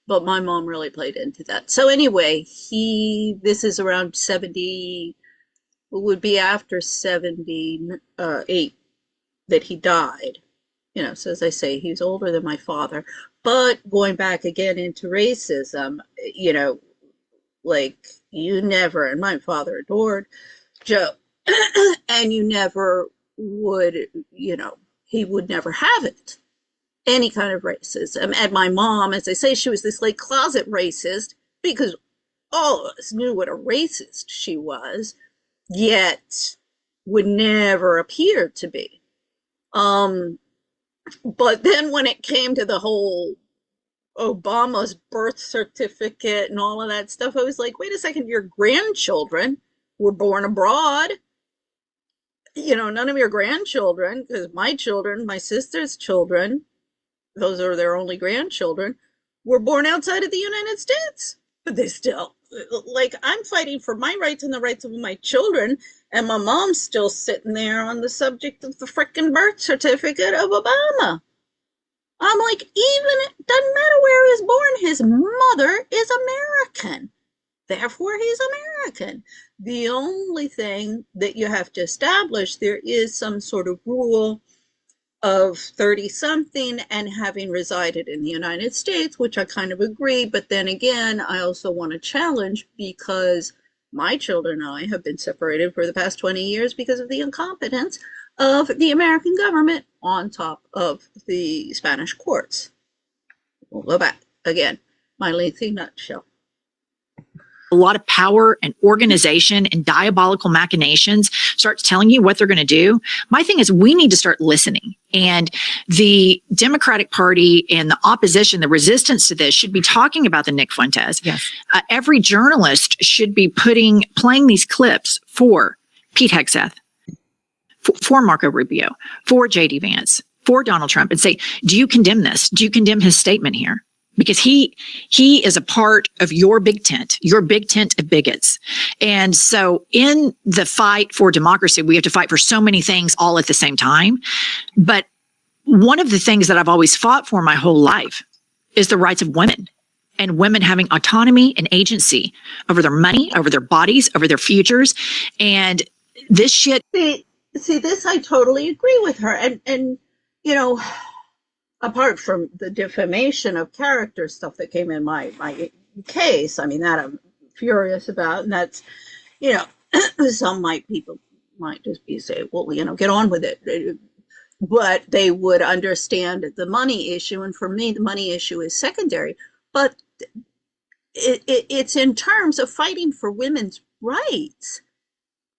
But my mom really played into that. So anyway, this is around 70, would be after 78 that he died. So as I say, he's older than my father. But going back again into racism, like and my father adored Joe, and you never would, he would never have it, any kind of racism. And my mom, as I say, she was this like closet racist because all of us knew what a racist she was, yet would never appear to be. But then when it came to the whole Obama's birth certificate and all of that stuff, I was like, wait a second, your grandchildren were born abroad. None of your grandchildren, because my children, my sister's children, those are their only grandchildren, were born outside of the United States. But they still, like, I'm fighting for my rights and the rights of my children, and my mom's still sitting there on the subject of the frickin' birth certificate of Obama. I'm like, it doesn't matter where he was born, his mother is American. Therefore, he's American. The only thing that you have to establish, there is some sort of rule of 30-something and having resided in the United States, which I kind of agree. But then again, I also want to challenge because my children and I have been separated for the past 20 years because of the incompetence of the American government on top of the Spanish courts. We'll go back again, my lengthy nutshell. A lot of power and organization and diabolical machinations starts telling you what they're going to do. My thing is we need to start listening. And the Democratic Party and the opposition, the resistance to this should be talking about the Nick Fuentes. Yes. Every journalist should be playing these clips for Pete Hegseth, for Marco Rubio, for JD Vance, for Donald Trump, and say, do you condemn this? Do you condemn his statement here? Because he is a part of your big tent of bigots. And so in the fight for democracy, we have to fight for so many things all at the same time. But one of the things that I've always fought for my whole life is the rights of women, and women having autonomy and agency over their money, over their bodies, over their futures. And this shit. See, this I totally agree with her. And apart from the defamation of character stuff that came in my case, I mean, that I'm furious about. And that's, Some people might just be say, well, get on with it. But they would understand the money issue. And for me, the money issue is secondary. But it's in terms of fighting for women's rights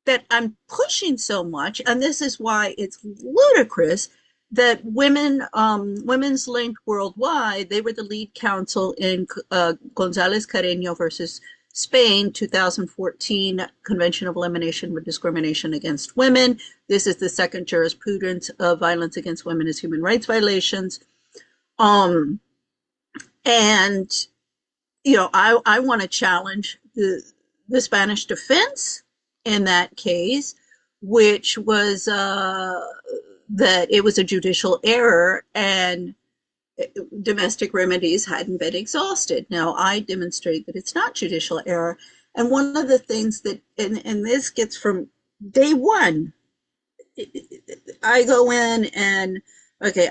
that I'm pushing so much. And this is why it's ludicrous that Women's Link Worldwide, they were the lead counsel in González Carreño versus Spain, 2014 Convention of Elimination of Discrimination Against Women. This is the second jurisprudence of violence against women as human rights violations. And, I want to challenge the Spanish defense in that case, which was that it was a judicial error and domestic remedies hadn't been exhausted. Now, I demonstrate that it's not judicial error. And one of the things that, and this gets from day one, I go in and, okay,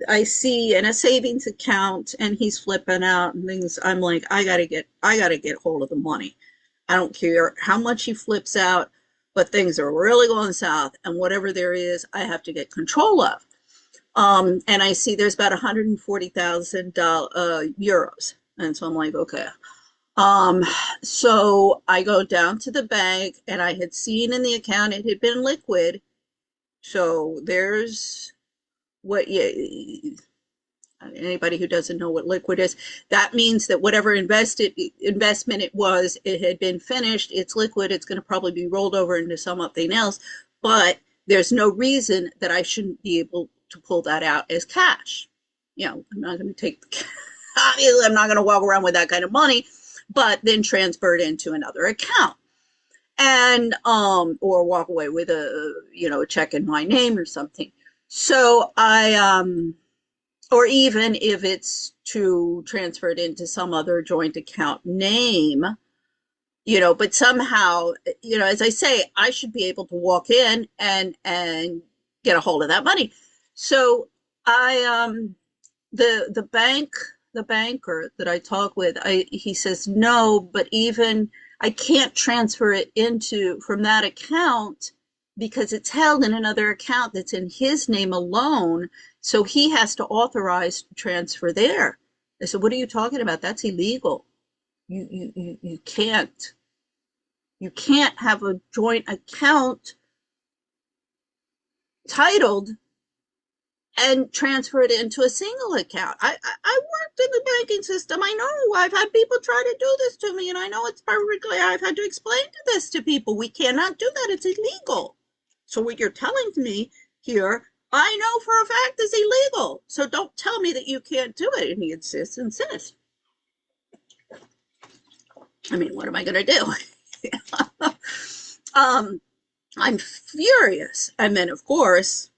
I see in a savings account and he's flipping out and things. I'm like, I gotta get hold of the money. I don't care how much he flips out, but things are really going south, and whatever there is, I have to get control of. And I see there's about 140,000 euros, and so I'm like, okay. So I go down to the bank, and I had seen in the account it had been liquid. So there's what anybody who doesn't know what liquid is, that means that whatever investment it was, it had been finished, it's liquid, it's going to probably be rolled over into something else, but there's no reason that I shouldn't be able to pull that out as cash. I'm not going to take obviously I'm not going to walk around with that kind of money, but then transfer it into another account. And or walk away with a check in my name or something. So or even if it's to transfer it into some other joint account name, but somehow, as I say, I should be able to walk in and get a hold of that money. So the banker that I talk with, he says, no, but even I can't transfer it from that account because it's held in another account that's in his name alone. So he has to authorize transfer there. I said, what are you talking about? That's illegal. You can't have a joint account titled and transfer it into a single account. I worked in the banking system. I know I've had people try to do this to me, and I know it's perfectly, I've had to explain this to people. We cannot do that. It's illegal. So what you're telling me here, I know for a fact is illegal. So don't tell me that you can't do it. And he insists. I mean, what am I going to do? I'm furious. And then, of course,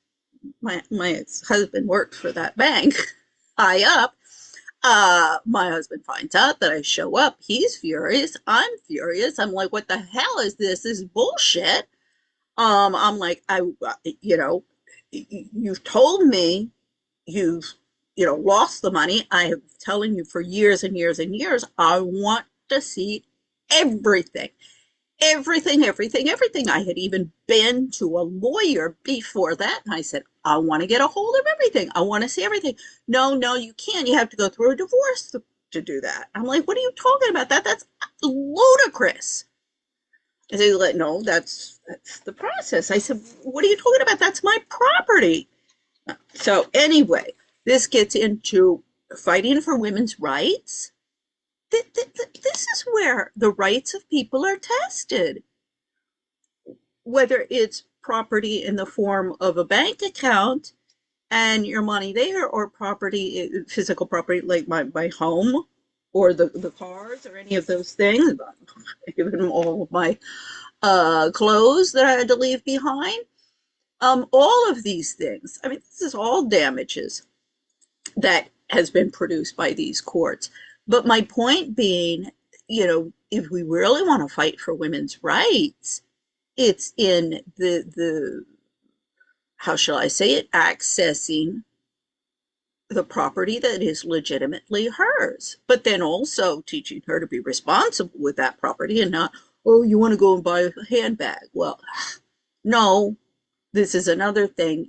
my ex-husband worked for that bank high up. My husband finds out that I show up. He's furious. I'm furious. I'm like, what the hell is this? This is bullshit. I'm like, you've told me you've, lost the money. I have been telling you for years and years and years, I want to see everything. Everything. I had even been to a lawyer before that. And I said, I want to get a hold of everything. I want to see everything. No, you can't. You have to go through a divorce to do that. I'm like, what are you talking about? That's ludicrous. And they like, no, that's the process. I said, what are you talking about? That's my property. So anyway, this gets into fighting for women's rights. This is where the rights of people are tested. Whether it's property in the form of a bank account and your money there, or property, physical property like my home, or the cars, or any of those things, even all of my clothes that I had to leave behind. All of these things. I mean, this is all damages that has been produced by these courts. But my point being, if we really want to fight for women's rights, it's in the how shall I say it, accessing the property that is legitimately hers, but then also teaching her to be responsible with that property and not Oh, you want to go and buy a handbag? Well, no, this is another thing,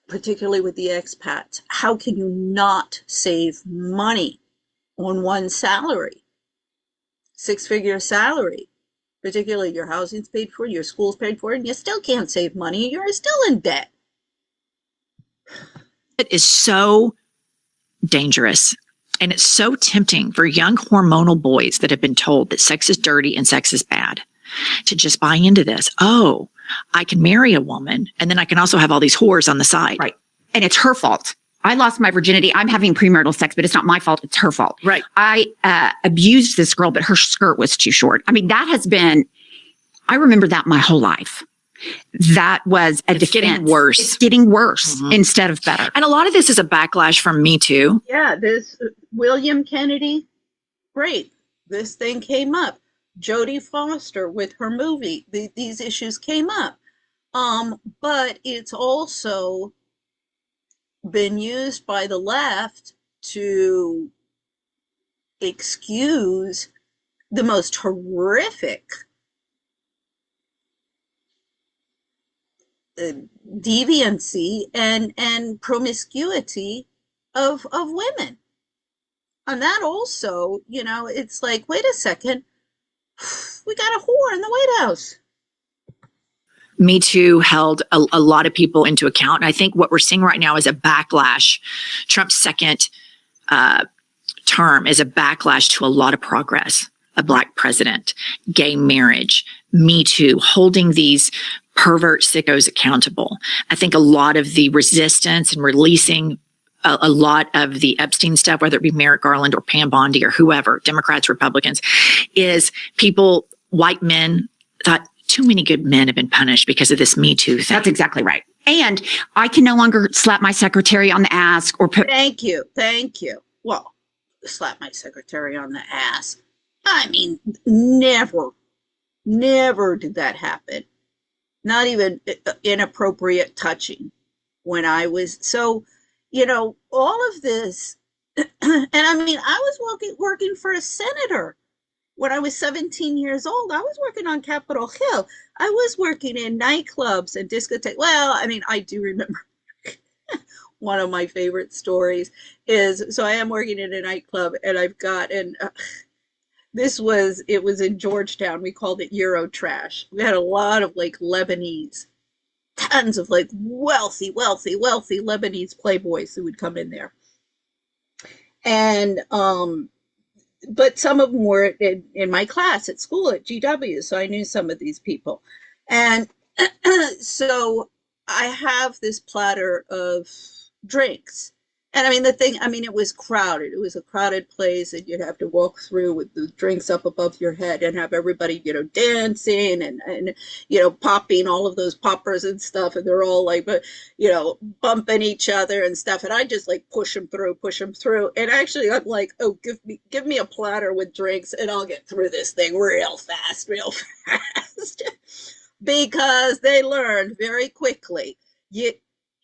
particularly with the expats. How can you not save money on one salary, six-figure salary? Particularly your housing's paid for, your school's paid for, and you still can't save money. You're still in debt. It is so dangerous. And it's so tempting for young hormonal boys that have been told that sex is dirty and sex is bad to just buy into this. Oh, I can marry a woman and then I can also have all these whores on the side. Right. And it's her fault. I lost my virginity. I'm having premarital sex, but it's not my fault. It's her fault. Right. I abused this girl, but her skirt was too short. I mean, I remember that my whole life. That was a defense. Getting worse. It's getting worse instead of better. And a lot of this is a backlash from Me Too. Yeah, this William Kennedy, great. This thing came up. Jodie Foster with her movie, these issues came up. But it's also been used by the left to excuse the most horrific deviancy and promiscuity of women. And that also, it's like, wait a second, we got a whore in the White House. Me Too held a lot of people into account. And I think what we're seeing right now is a backlash. Trump's second term is a backlash to a lot of progress. A Black president, gay marriage, Me Too, holding these pervert sickos accountable. I think a lot of the resistance and releasing a lot of the Epstein stuff, whether it be Merrick Garland or Pam Bondi or whoever, Democrats, Republicans, is people, white men, thought too many good men have been punished because of this Me Too thing. That's exactly right. And I can no longer slap my secretary on the ass or put... Thank you. Well, slap my secretary on the ass. I mean, never did that happen. Not even inappropriate touching when I was, so, all of this, and I mean, I was working for a senator when I was 17 years old. I was working on Capitol Hill. I was working in nightclubs and discotheques. Well, I mean, I do remember one of my favorite stories is, so I am working in a nightclub and I've got, it was in Georgetown. We called it Euro Trash. We had a lot of like Lebanese, tons of like wealthy Lebanese playboys who would come in there. And, but some of them were in my class at school at GW. So I knew some of these people. And so I have this platter of drinks. And I mean, it was crowded. It was a crowded place, and you'd have to walk through with the drinks up above your head and have everybody, dancing and popping all of those poppers and stuff. And they're all like, bumping each other and stuff. And I just like push them through. And actually, I'm like, oh, give me a platter with drinks and I'll get through this thing real fast. Because they learned very quickly,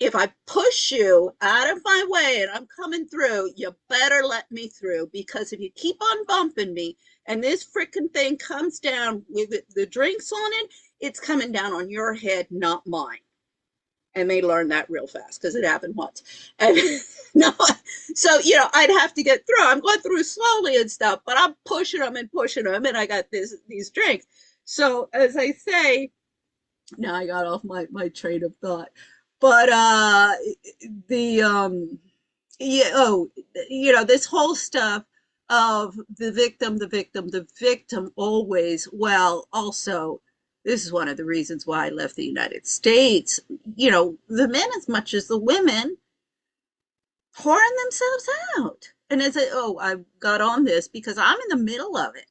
if I push you out of my way and I'm coming through, you better let me through, because if you keep on bumping me and this freaking thing comes down with the drinks on it, it's coming down on your head, not mine. And they learned that real fast because it happened once. And so, I'd have to get through. I'm going through slowly and stuff, but I'm pushing them and I got these drinks. So as I say, now I got off my train of thought. But this whole stuff of the victim always, well, also, this is one of the reasons why I left the United States. The men as much as the women whoring themselves out. And as I got on this because I'm in the middle of it.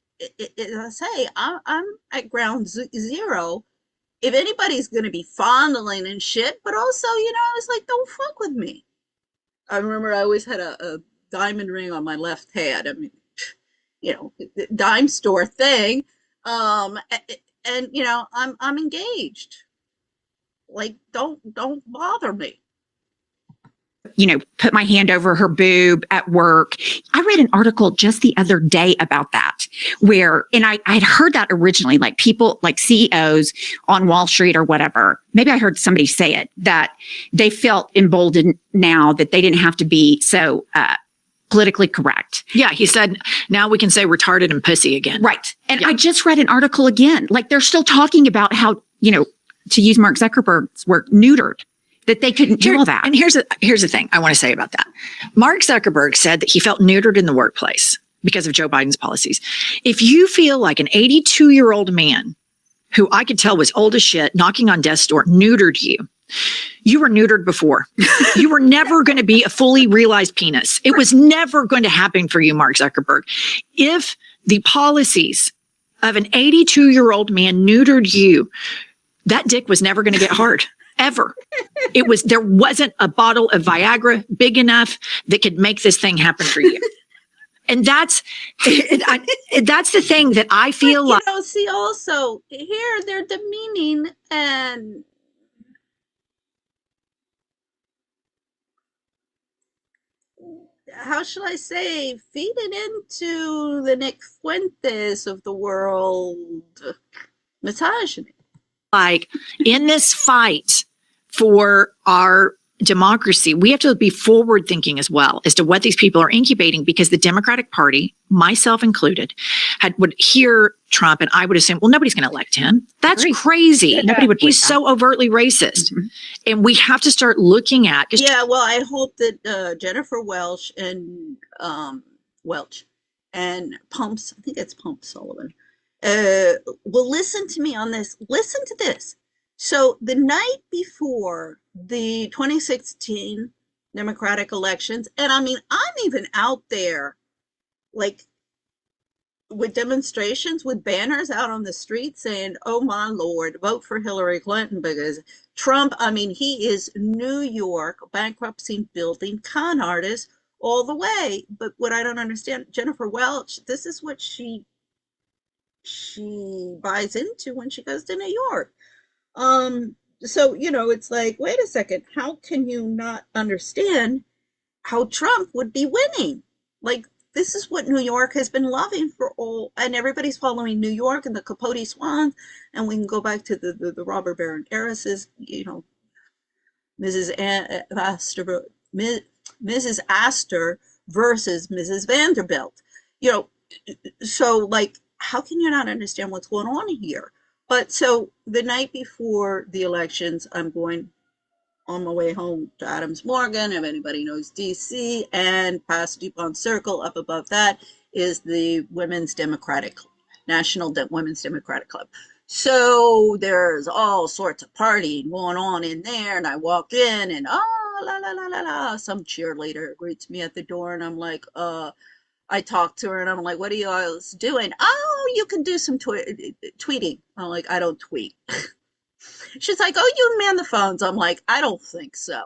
As I say, I'm at ground zero. If anybody's going to be fondling and shit, but also, I was like, don't fuck with me. I remember I always had a diamond ring on my left hand. I mean, dime store thing. And I'm engaged. Like, don't bother me. put my hand over her boob at work. I read an article just the other day about that and I'd heard that originally, like people like CEOs on Wall Street or whatever. Maybe I heard somebody say it, that they felt emboldened now that they didn't have to be so, politically correct. Yeah. He said, now we can say retarded and pussy again. Right. And I just read an article again, like they're still talking about how, to use Mark Zuckerberg's word, neutered. That they couldn't do all that. And here's the thing I want to say about that. Mark Zuckerberg said that he felt neutered in the workplace because of Joe Biden's policies. If you feel like an 82-year-old man who I could tell was old as shit, knocking on death's door, neutered you, you were neutered before. You were never going to be a fully realized penis. It was never going to happen for you, Mark Zuckerberg. If the policies of an 82-year-old man neutered you, that dick was never going to get hard. Ever. There wasn't a bottle of Viagra big enough that could make this thing happen for you. And that's the thing that I feel like. See, also here they're demeaning and how should I say, feed it into the Nick Fuentes of the world misogyny. Like in this fight for our democracy, we have to be forward thinking as well as to what these people are incubating, because the Democratic Party, myself included, would hear Trump and I would assume, well, nobody's going to elect him. That's crazy. Yeah, nobody would. He's so overtly racist. Mm-hmm. And we have to start looking at. Yeah, well, I hope that Jennifer Welch and Pumps, I think it's Pumps Sullivan, will listen to me on this. Listen to this. So the night before the 2016 Democratic elections, and I mean, I'm even out there, like, with demonstrations, with banners out on the street saying, oh my Lord, vote for Hillary Clinton, because Trump, I mean, he is New York bankruptcy building con artist all the way. But what I don't understand, Jennifer Welch, this is what she buys into when she goes to New York. So, it's like, wait a second, how can you not understand how Trump would be winning? Like, this is what New York has been loving for all, and everybody's following New York and the Capote Swans, and we can go back to the robber baron heiresses, Mrs. Astor versus Mrs. Vanderbilt, so like, how can you not understand what's going on here? But so the night before the elections, I'm going on my way home to Adams Morgan, if anybody knows DC, and past DuPont Circle. Up above that is the National Women's Democratic Club. So there's all sorts of partying going on in there, and I walk in, and la la la la la, some cheerleader greets me at the door, and I'm like, I talked to her and I'm like, what are you guys doing? Oh, you can do some tweeting. I'm like, I don't tweet. She's like, oh, you man the phones. I'm like, I don't think so.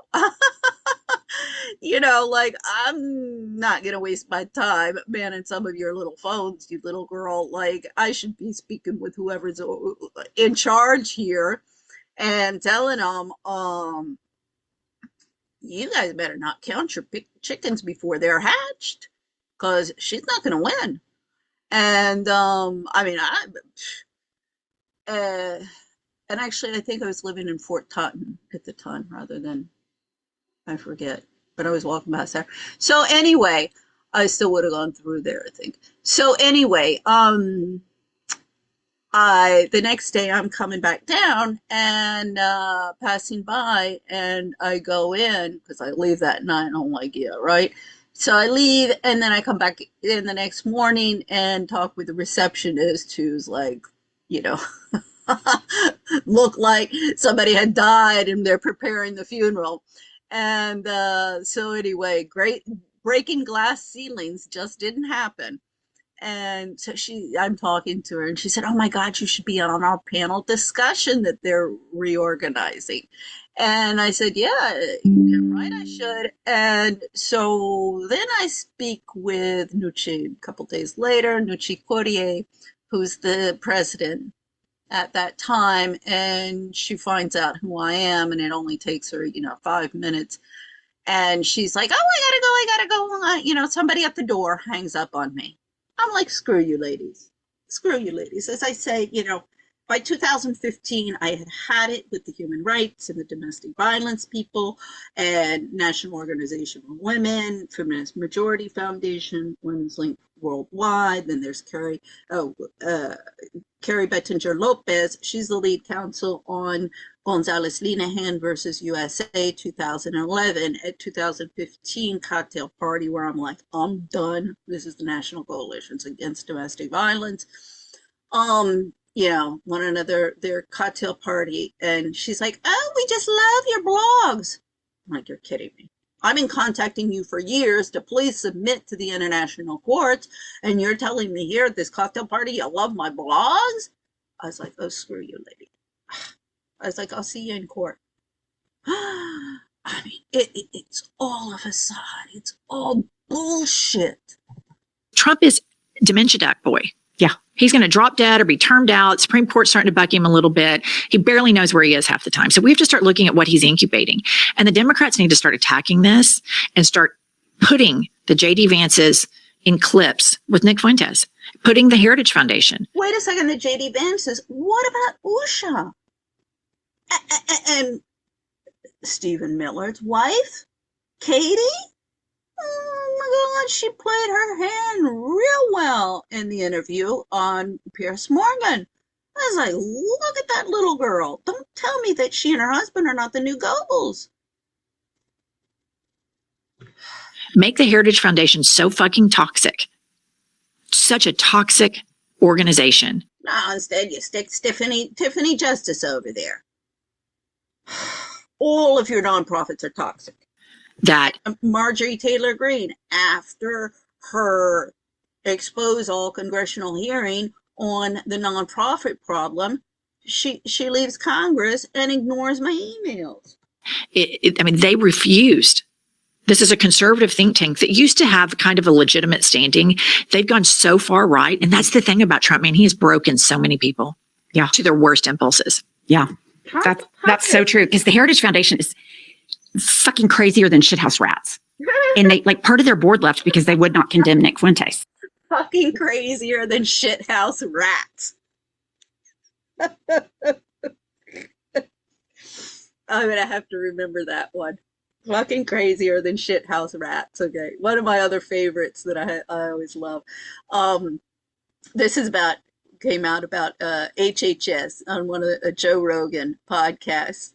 Like, I'm not going to waste my time manning some of your little phones, you little girl. Like, I should be speaking with whoever's in charge here and telling them, you guys better not count your chickens before they're hatched, because she's not going to win. And and actually, I think I was living in Fort Totten at the time, rather than, I forget, but I was walking past there. So anyway, I still would have gone through there, I think. So anyway, the next day I'm coming back down and passing by, and I go in because I leave that night. I'm like, yeah, right. So I leave, and then I come back in the next morning and talk with the receptionist, who's like, look like somebody had died and they're preparing the funeral. And so anyway, great, breaking glass ceilings just didn't happen. And so I'm talking to her, and she said, oh my God, you should be on our panel discussion that they're reorganizing. And I said, yeah, you're right, I should. And so then I speak with Nucci a couple days later, Nucci Courtier, who's the president at that time, and she finds out who I am, and it only takes her, 5 minutes. And she's like, oh, I gotta go. You know, somebody at the door hangs up on me. I'm like, screw you, ladies. Screw you, ladies. As I say, you know, by 2015, I had it with the human rights and the domestic violence people and National Organization for Women, Feminist Majority Foundation, Women's Link Worldwide. Then there's Carrie Bettinger Lopez. She's the lead counsel on Gonzalez Linehan versus USA 2011. At 2015 cocktail party where I'm like, I'm done. This is the National Coalitions Against Domestic Violence. You know, one another, their cocktail party, and she's like, oh, we just love your blogs. I'm like, you're kidding me. I've been contacting you for years to please submit to the international courts, and you're telling me here at this cocktail party you love my blogs? I was like, oh, screw you, lady. I was like, I'll see you in court. I mean, it's all a facade. It's all bullshit. Trump is dementia doc boy. Yeah. He's going to drop dead or be termed out. Supreme Court's starting to buck him a little bit. He barely knows where he is half the time. So we have to start looking at what he's incubating. And the Democrats need to start attacking this and start putting the J.D. Vances in clips with Nick Fuentes, putting the Heritage Foundation. Wait a second, the J.D. Vances. What about Usha? And Stephen Miller's wife, Katie? Oh my God, she played her hand real well in the interview on Piers Morgan. I was like, look at that little girl. Don't tell me that she and her husband are not the new Goebbels. Make the Heritage Foundation so fucking toxic. Such a toxic organization. No, instead you stick Tiffany Justice over there. All of your nonprofits are toxic. That Marjorie Taylor Greene, after her expose all congressional hearing on the nonprofit problem, she leaves Congress and ignores my emails. I mean, they refused. This is a conservative think tank that used to have kind of a legitimate standing. They've gone so far right. And that's the thing about Trump, man. He has broken so many people to their worst impulses. Yeah, that's so true. Because the Heritage Foundation is fucking crazier than shithouse rats. And they, like, part of their board left because they would not condemn Nick Fuentes. Fucking crazier than shithouse rats. I'm going to have to remember that one. Fucking crazier than shithouse rats. Okay. One of my other favorites that I always love. This is came out about HHS on one of the Joe Rogan podcasts.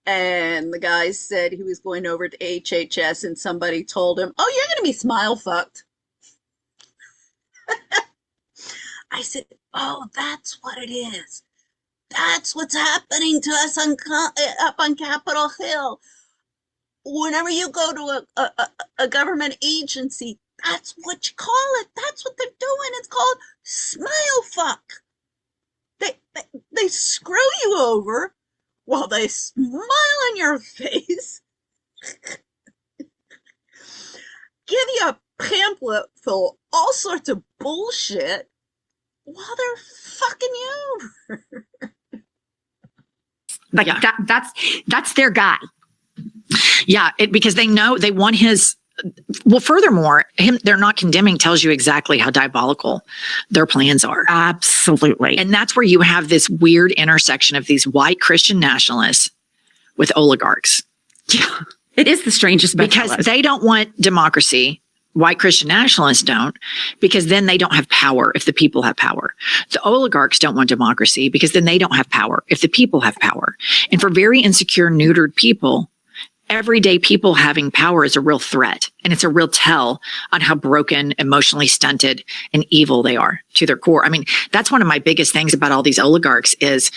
And the guy said he was going over to HHS and somebody told him, oh, you're going to be smile fucked. I said, oh, that's what it is. That's what's happening to us up on Capitol Hill. Whenever you go to a government agency, that's what you call it. That's what they're doing. It's called smile fuck. They screw you over while they smile in your face, give you a pamphlet full of all sorts of bullshit while they're fucking you over. Like that's their guy. Yeah, because they know they want his. Well, furthermore, they're not condemning tells you exactly how diabolical their plans are. Absolutely. And that's where you have this weird intersection of these white Christian nationalists with oligarchs. Yeah, it is the strangest because they don't want democracy. White Christian nationalists don't, because then they don't have power if the people have power. The oligarchs don't want democracy because then they don't have power if the people have power. And for very insecure, neutered people, everyday people having power is a real threat. And it's a real tell on how broken, emotionally stunted, and evil they are to their core. I mean, that's one of my biggest things about all these oligarchs is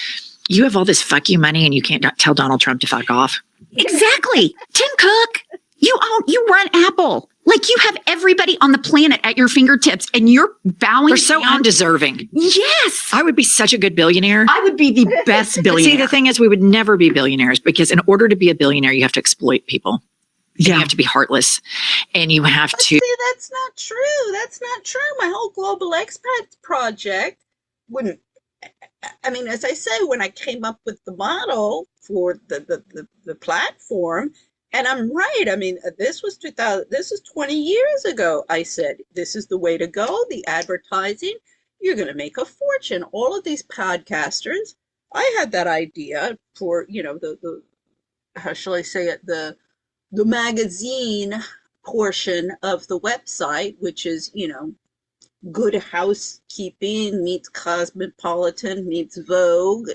you have all this fuck you money and you can't tell Donald Trump to fuck off. Exactly. Tim Cook, you run Apple. Like, you have everybody on the planet at your fingertips and you're bowing. They're so undeserving. Yes. I would be such a good billionaire. I would be the best billionaire. See, the thing is, we would never be billionaires because in order to be a billionaire, you have to exploit people. Yeah. You have to be heartless and you have to. See, that's not true. That's not true. My whole Global Expats project wouldn't I mean, as I say, when I came up with the model for the platform, and I'm right. I mean, this was 2000. This is 20 years ago. I said this is the way to go. The advertising, you're going to make a fortune. All of these podcasters. I had that idea for the how shall I say it, the magazine portion of the website, which is Good Housekeeping meets Cosmopolitan meets Vogue,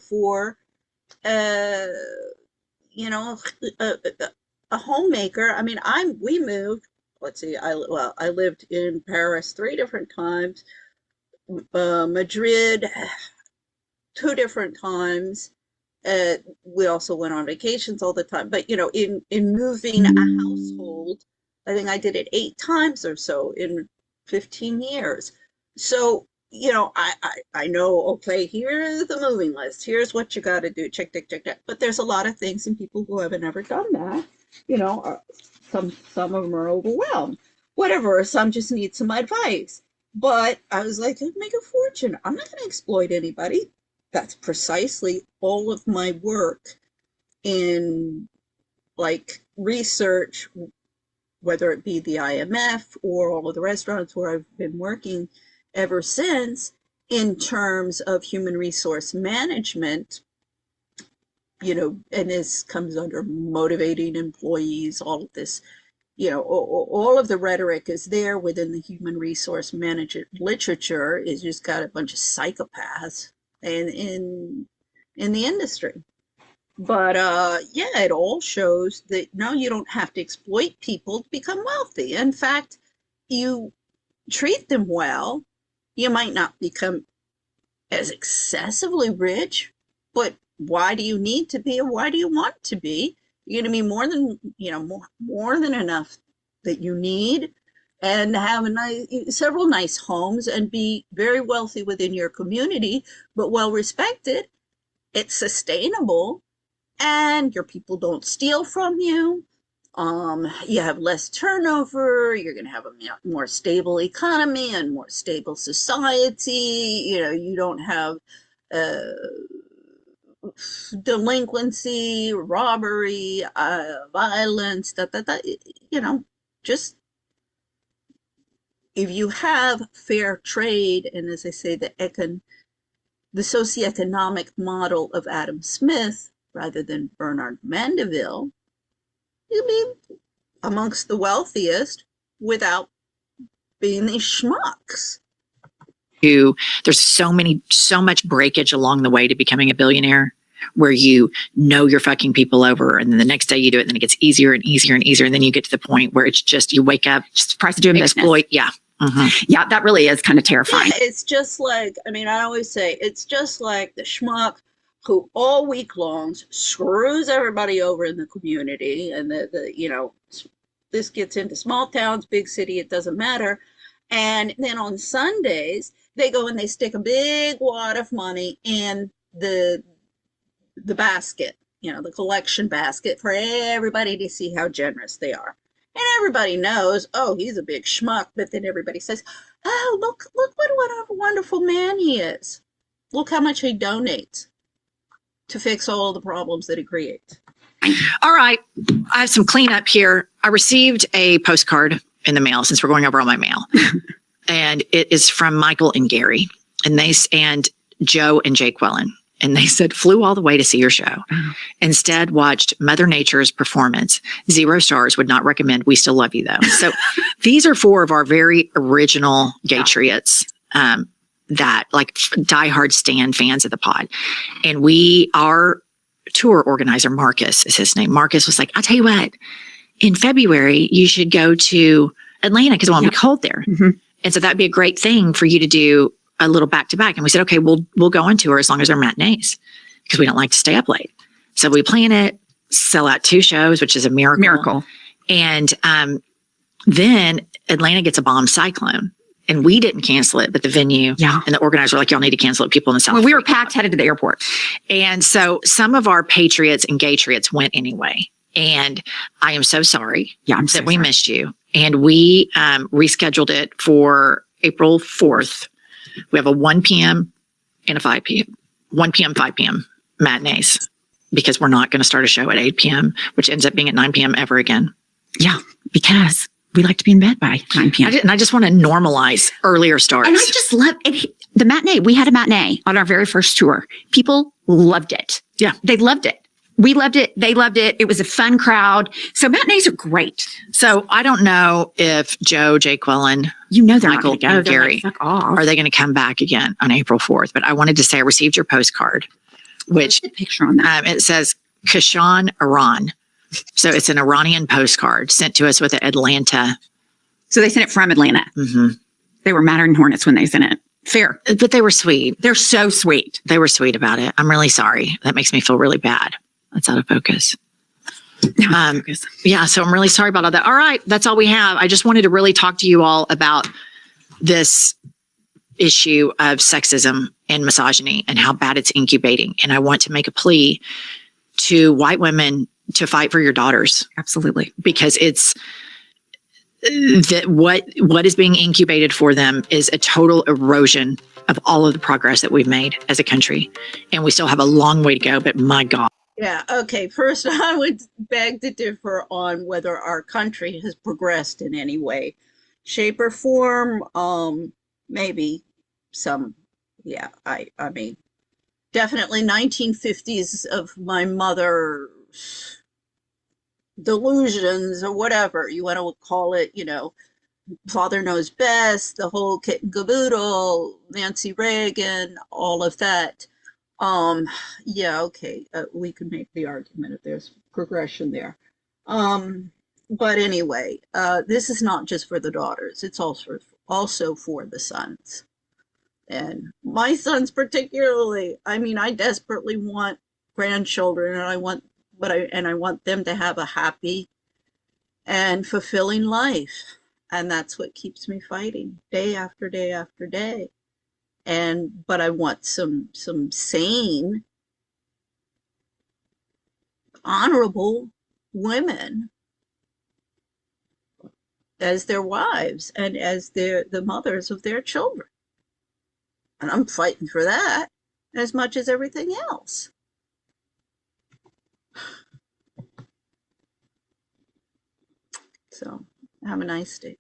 for uh, a, a homemaker. I mean, we moved. Let's see. I lived in Paris 3 different times, Madrid 2 different times. We also went on vacations all the time. But in moving a household, I think I did it 8 times or so in 15 years. So I know, okay, here's the moving list. Here's what you got to do. Check, check, check, check. But there's a lot of things and people who haven't ever done that. Some of them are overwhelmed. Whatever. Some just need some advice. But I was like, make a fortune. I'm not going to exploit anybody. That's precisely all of my work in like research, whether it be the IMF or all of the restaurants where I've been working ever since, in terms of human resource management, and this comes under motivating employees, all of this, all of the rhetoric is there within the human resource management literature. Is just got a bunch of psychopaths in the industry. But yeah, it all shows that no, you don't have to exploit people to become wealthy. In fact, you treat them well, you might not become as excessively rich, but why do you need to be, or why do you want to be? You're going to be more than more than enough that you need, and have several nice homes and be very wealthy within your community, but well respected. It's sustainable, and your people don't steal from you. You have less turnover. You're going to have a more stable economy and more stable society. You don't have delinquency, robbery, violence. Just if you have fair trade, and as I say, the socioeconomic model of Adam Smith rather than Bernard Mandeville, you'll be amongst the wealthiest without being these schmucks. There's so much breakage along the way to becoming a billionaire, where you're fucking people over, and then the next day you do it, and then it gets easier and easier and easier, and then you get to the point where it's just you wake up, just the price of doing exploit. Business. Yeah. Mm-hmm. Yeah, that really is kind of terrifying. Yeah, it's just like, I always say, it's just like the schmuck who all week long screws everybody over in the community, and this gets into small towns, big city, it doesn't matter. And then on Sundays, they go and they stick a big wad of money in the basket, the collection basket, for everybody to see how generous they are. And everybody knows, oh, he's a big schmuck. But then everybody says, oh, look what a wonderful man he is. Look how much he donates to fix all the problems that he creates. All right. I have some cleanup here. I received a postcard in the mail, since we're going over all my mail. And it is from Michael and Gary. And Joe and Jake Wellen. And they said, flew all the way to see your show. Instead, watched Mother Nature's performance. 0 stars, would not recommend. We still love you, though. So these are 4 of our very original Gaytriots that like diehard stan fans of the pod. And our tour organizer, Marcus is his name. Marcus was like, I'll tell you what, in February, you should go to Atlanta because it won't be cold there. Mm-hmm. And so that'd be a great thing for you to do a little back to back. And we said, okay, we'll go on tour as long as they're matinees, because we don't like to stay up late. So we plan it, sell out 2 shows, which is a miracle. And then Atlanta gets a bomb cyclone, and we didn't cancel it, but the venue and the organizer were like, y'all need to cancel it. People in the South. Well, we were packed, headed to the airport. And so some of our patriots and Gaytriots went anyway. And I am so sorry that we missed you. And we rescheduled it for April 4th. We have a 1 p.m. and a 5 p.m., 1 p.m., 5 p.m. matinees, because we're not going to start a show at 8 p.m., which ends up being at 9 p.m. ever again. Yeah, because we like to be in bed by 9 p.m. I just want to normalize earlier starts. And I just love it. The matinee. We had a matinee on our very first tour. People loved it. Yeah. They loved it. We loved it. They loved it. It was a fun crowd. So matinees are great. So I don't know if Joe, Jay Quillen, You know they're Michael, not going to go. Gary, Like, fuck off. are they going to come back again on April 4th? But I wanted to say I received your postcard, which What's the picture on that? it says Kashan, Iran. So it's an Iranian postcard sent to us with an Atlanta. So they sent it from Atlanta. Mm-hmm. They were Mattern Hornets when they sent it. Fair. But they were sweet. They're so sweet. They were sweet about it. I'm really sorry. That makes me feel really bad. That's out of focus. Yeah, so I'm really sorry about all that. All right, that's all we have. I just wanted to really talk to you all about this issue of sexism and misogyny and how bad it's incubating. And I want to make a plea to white women to fight for your daughters. Absolutely. Because it's that what is being incubated for them is a total erosion of all of the progress that we've made as a country. And we still have a long way to go, but my God. Yeah, okay. First, I would beg to differ on whether our country has progressed in any way, shape, or form. Maybe some, yeah, I mean, definitely 1950s of my mother delusions or whatever you want to call it, father knows best, the whole kit and caboodle, Nancy Reagan, all of that. Yeah, okay, we could make the argument if there's progression there. But anyway, this is not just for the daughters, it's also for the sons. And my sons particularly, I mean, I desperately want grandchildren, and I want them to have a happy and fulfilling life. And that's what keeps me fighting day after day after day. But I want some sane, honorable women as their wives and as the mothers of their children. And I'm fighting for that as much as everything else. So have a nice day.